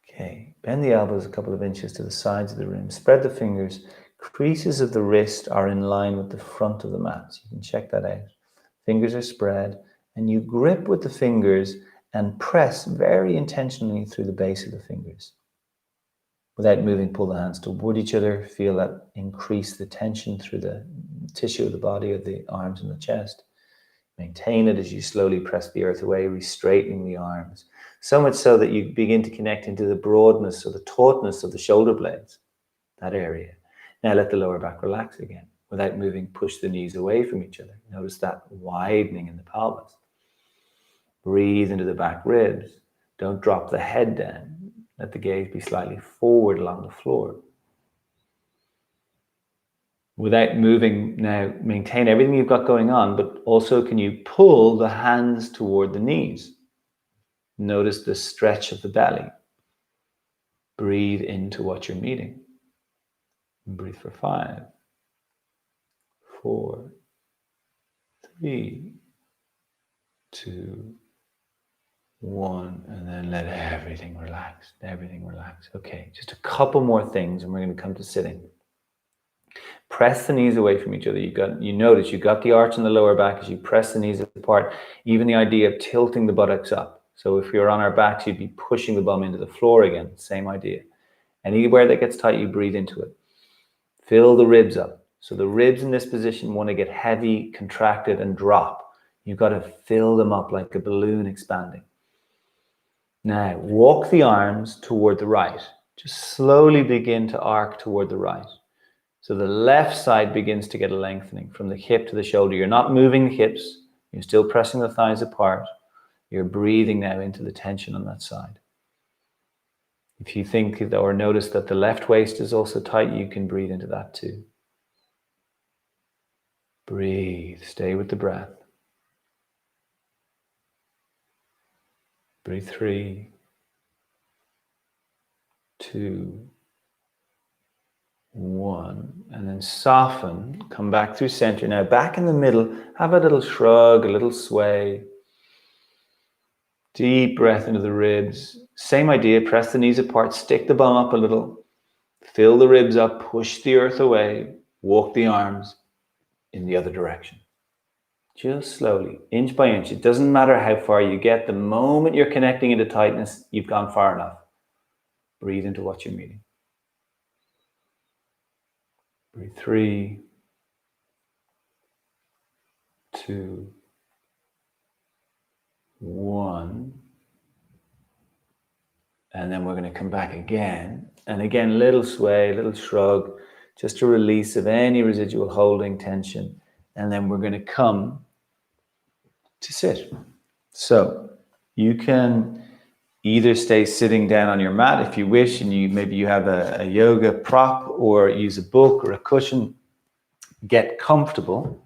Speaker 1: Okay, bend the elbows a couple of inches to the sides of the room. Spread the fingers. Creases of the wrist are in line with the front of the mat. So you can check that out. Fingers are spread. And you grip with the fingers and press very intentionally through the base of the fingers. Without moving, pull the hands toward each other. Feel that increase the tension through the tissue of the body, of the arms and the chest. Maintain it as you slowly press the earth away, re-straightening the arms. So much so that you begin to connect into the broadness or the tautness of the shoulder blades, that area. Now let the lower back relax again. Without moving, push the knees away from each other. Notice that widening in the pelvis. Breathe into the back ribs. Don't drop the head down. Let the gaze be slightly forward along the floor. Without moving now, maintain everything you've got going on, but also can you pull the hands toward the knees? Notice the stretch of the belly. Breathe into what you're meeting. Breathe for 5, 4, 3, 2, 1, and then let everything relax. Everything relax. Okay, just a couple more things and we're going to come to sitting. Press the knees away from each other. You notice you got the arch in the lower back as you press the knees apart. Even the idea of tilting the buttocks up. So if you're on our backs, you'd be pushing the bum into the floor again. Same idea. Anywhere that gets tight, you breathe into it. Fill the ribs up. So the ribs in this position want to get heavy, contracted, and drop. You've got to fill them up like a balloon expanding. Now, walk the arms toward the right. Just slowly begin to arc toward the right. So the left side begins to get a lengthening from the hip to the shoulder. You're not moving the hips. You're still pressing the thighs apart. You're breathing now into the tension on that side. If you think or notice that the left waist is also tight, you can breathe into that too. Breathe. Stay with the breath. Breathe 3, 2, 1, and then soften, come back through center. Now back in the middle, have a little shrug, a little sway. Deep breath into the ribs. Same idea, press the knees apart, stick the bum up a little, fill the ribs up, push the earth away, walk the arms in the other direction. Just slowly, inch by inch. It doesn't matter how far you get. The moment you're connecting into tightness, you've gone far enough. Breathe into what you're meeting. Breathe 3, 2, 1. And then we're going to come back again. And again, little sway, little shrug, just a release of any residual holding tension. And then we're going to come to sit. So you can either stay sitting down on your mat if you wish, and maybe you have a yoga prop, or use a book or a cushion. Get comfortable,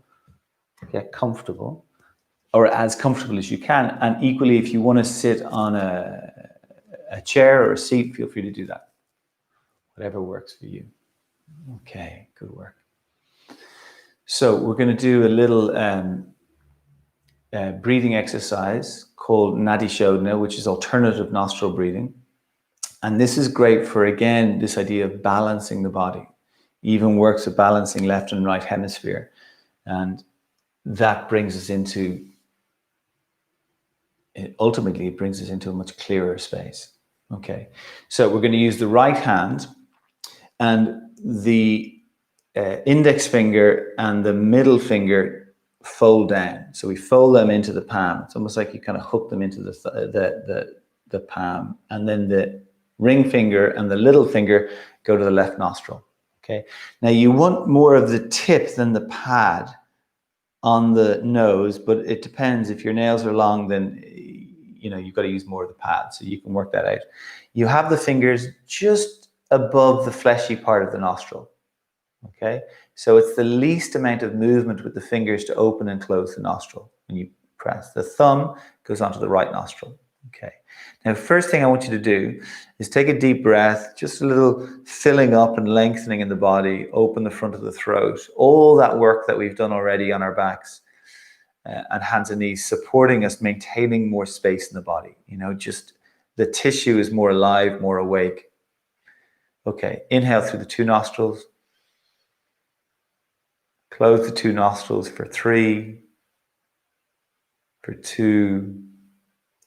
Speaker 1: or as comfortable as you can. And equally, if you want to sit on a chair or a seat, feel free to do that. Whatever works for you. Okay, good work. So we're going to do a little breathing exercise called Nadi Shodhana, which is alternative nostril breathing. And this is great for, again, this idea of balancing the body. Even works of balancing left and right hemisphere. And that brings us into, ultimately, it brings us into a much clearer space. Okay, so we're going to use the right hand, and the index finger and the middle finger fold down. So we fold them into the palm. It's almost like you kind of hook them into the the palm, and then the ring finger and the little finger go to the left nostril. Okay. Now you want more of the tip than the pad on the nose, but it depends. If your nails are long, then you've got to use more of the pad, so you can work that out. You have the fingers just above the fleshy part of the nostril. Okay, so it's the least amount of movement with the fingers to open and close the nostril when you press. The thumb goes onto the right nostril. Okay, now first thing I want you to do is take a deep breath, just a little filling up and lengthening in the body, open the front of the throat, all that work that we've done already on our backs and hands and knees, supporting us, maintaining more space in the body. Just the tissue is more alive, more awake. Okay, inhale through the 2 nostrils. Close the 2 nostrils for 3, for 2.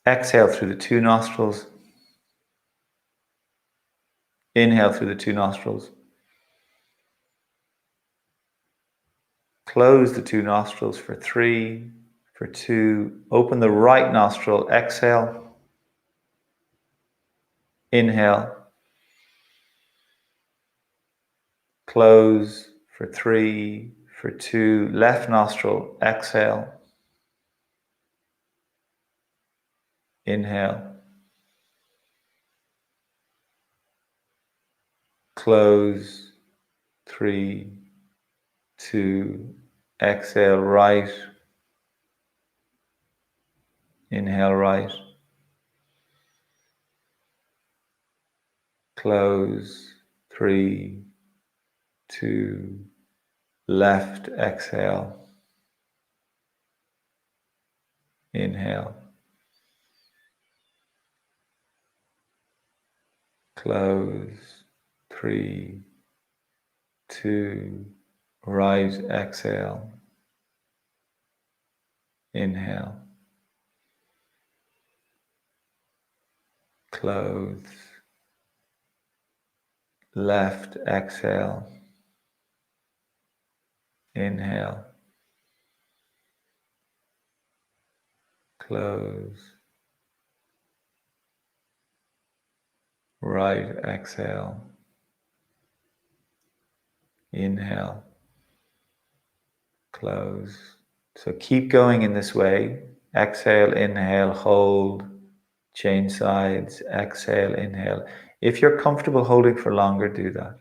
Speaker 1: Exhale through the 2 nostrils. Inhale through the 2 nostrils. Close the 2 nostrils for 3, for 2. Open the right nostril. Exhale. Inhale. Close for 3, for 2. Left nostril. Exhale. Inhale. Close. 3, 2. Exhale right. Inhale right. Close. 3, 2. Left. Exhale. Inhale. Close. 3, 2. Right. Exhale. Inhale. Close. Left. Exhale. Inhale. Close. Right. Exhale. Inhale. Close. So keep going in this way. Exhale, inhale, hold, change sides, exhale, inhale. If you're comfortable holding for longer, do that.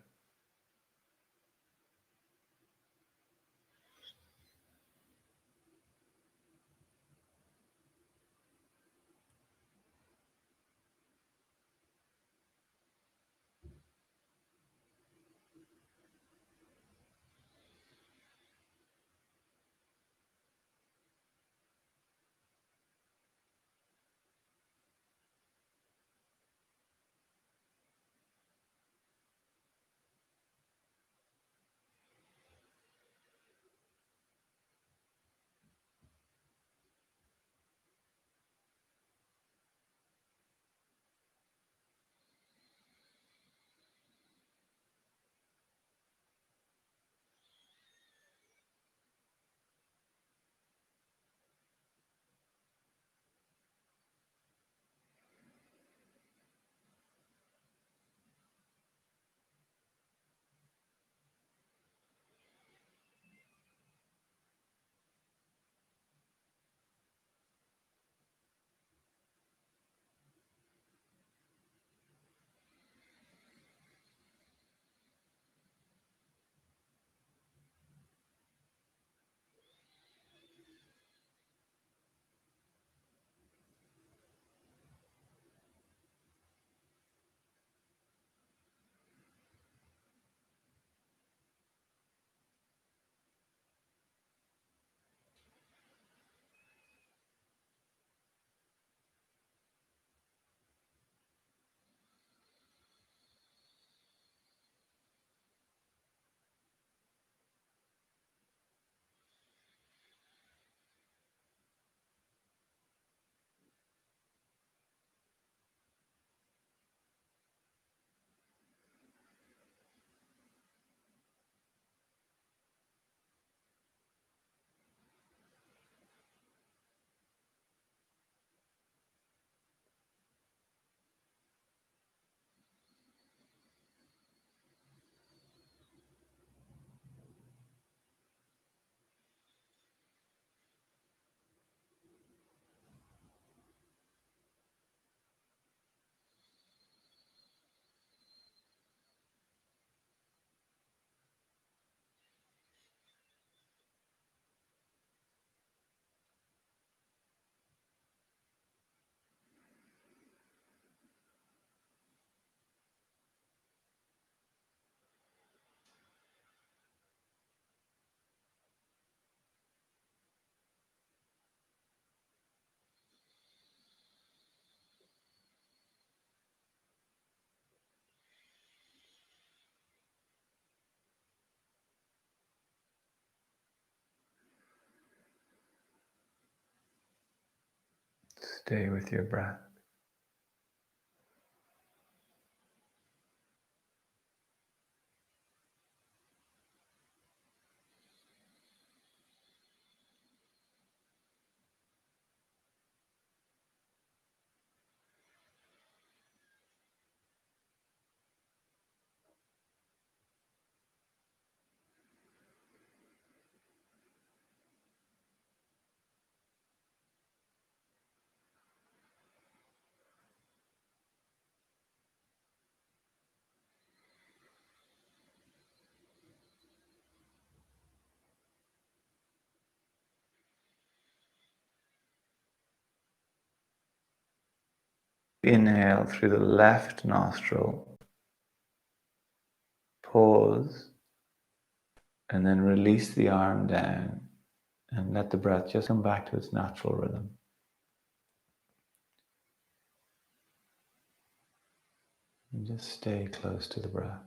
Speaker 1: Stay with your breath. Inhale through the left nostril, pause, and then release the arm down and let the breath just come back to its natural rhythm. And just stay close to the breath.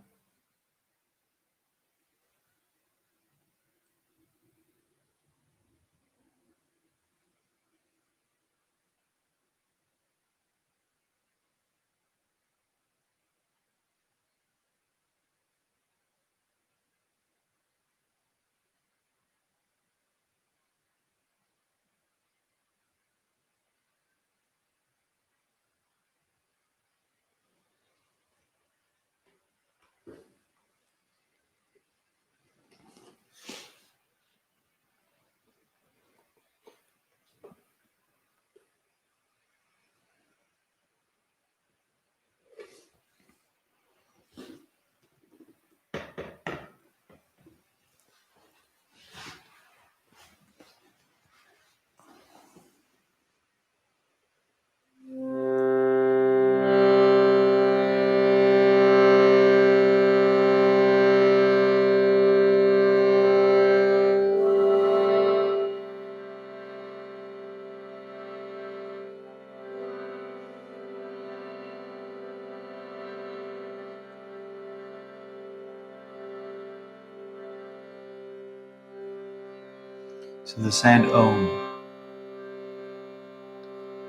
Speaker 1: So the sound Om.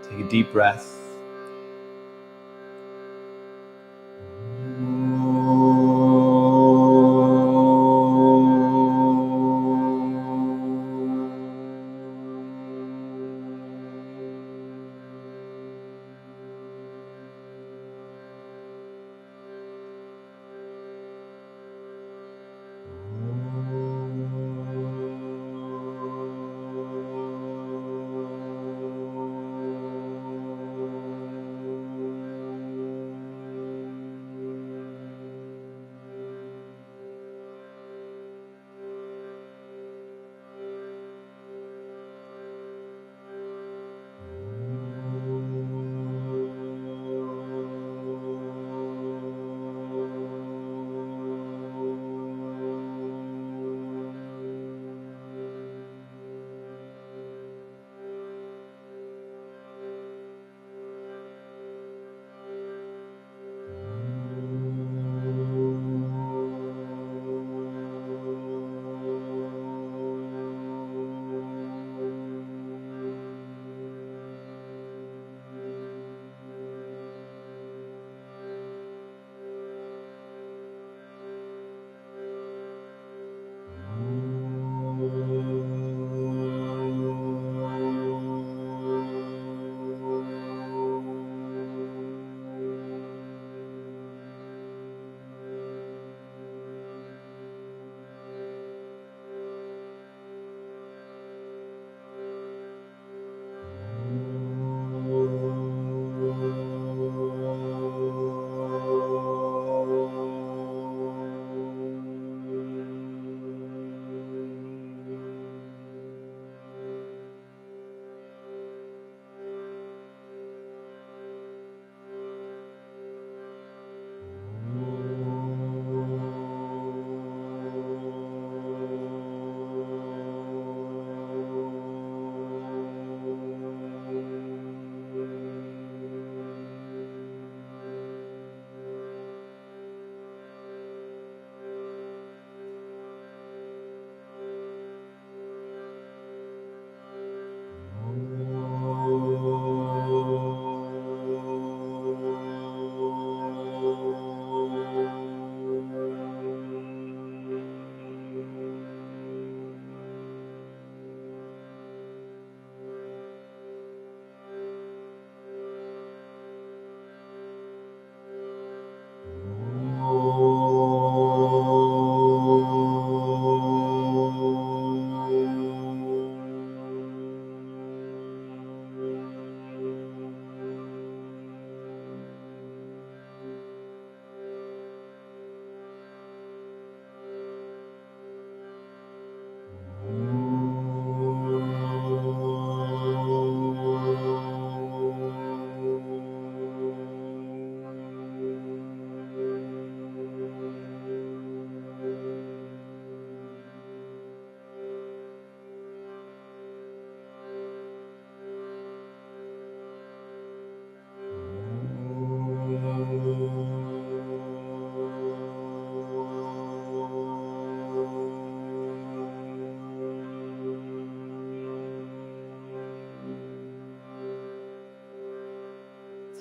Speaker 1: Take a deep breath.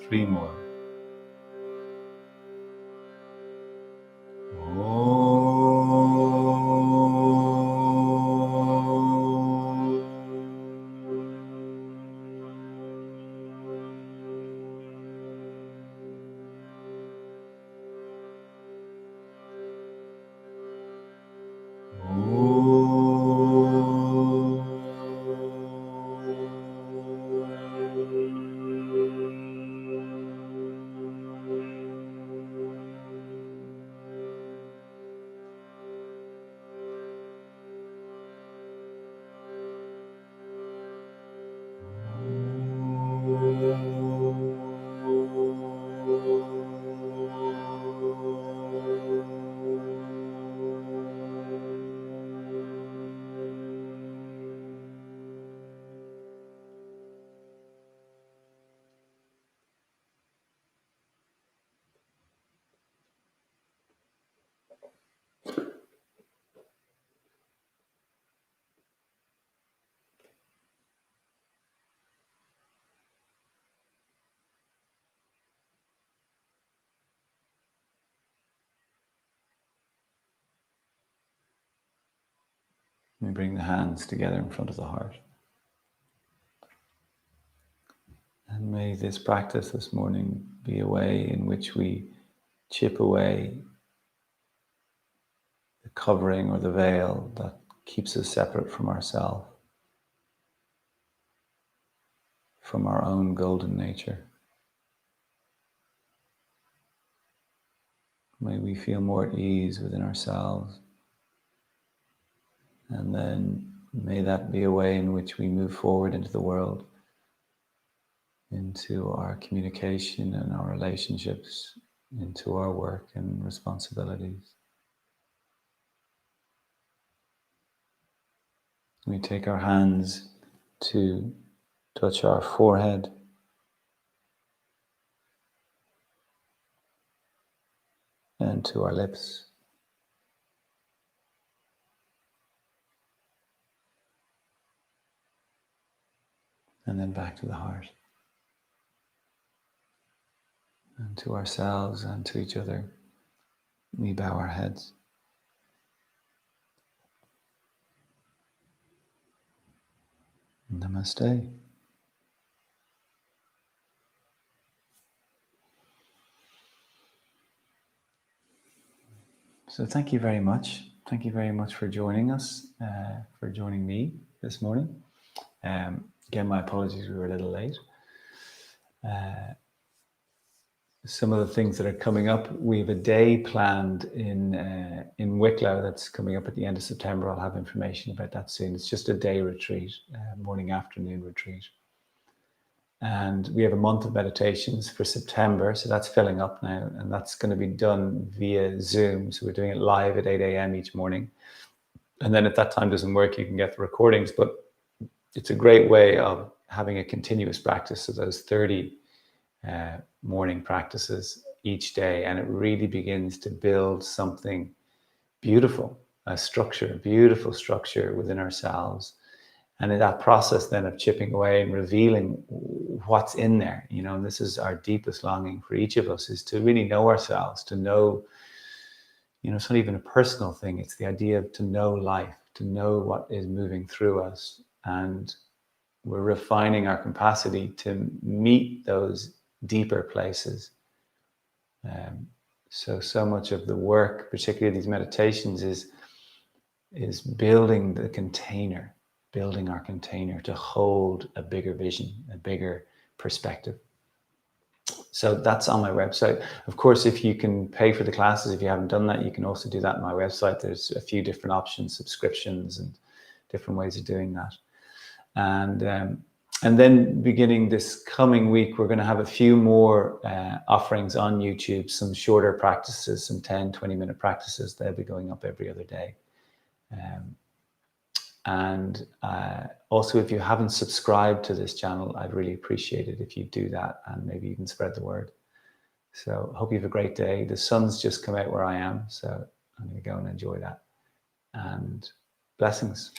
Speaker 1: 3 more. We bring the hands together in front of the heart. And may this practice this morning be a way in which we chip away the covering or the veil that keeps us separate from ourselves, from our own golden nature. May we feel more at ease within ourselves. And then may that be a way in which we move forward into the world, into our communication and our relationships, into our work and responsibilities. We take our hands to touch our forehead, and to our lips. And then back to the heart. And to ourselves and to each other, we bow our heads. Namaste. So thank you very much. Thank you very much for joining us, for joining me this morning. Again, my apologies, we were a little late. Some of the things that are coming up, we have a day planned in Wicklow that's coming up at the end of September. I'll have information about that soon. It's just a day retreat, morning afternoon retreat. And we have a month of meditations for September, so that's filling up now, and that's going to be done via Zoom. So we're doing it live at 8 a.m. each morning. And then if that time doesn't work, you can get the recordings, but it's a great way of having a continuous practice of those 30 morning practices each day, and it really begins to build something beautiful, a beautiful structure within ourselves. And in that process then of chipping away and revealing what's in there, and this is our deepest longing for each of us, is to really know ourselves, to know, it's not even a personal thing. It's the idea of to know life, to know what is moving through us. And we're refining our capacity to meet those deeper places. So much of the work, particularly these meditations, is building the container, building our container to hold a bigger vision, a bigger perspective. So that's on my website. Of course, if you can pay for the classes, if you haven't done that, you can also do that on my website. There's a few different options, subscriptions and different ways of doing that. And then beginning this coming week, we're going to have a few more offerings on YouTube, some shorter practices, some 10, 20-minute practices. They'll be going up every other day. And also, if you haven't subscribed to this channel, I'd really appreciate it if you do that and maybe even spread the word. So hope you have a great day. The sun's just come out where I am, so I'm going to go and enjoy that. And blessings.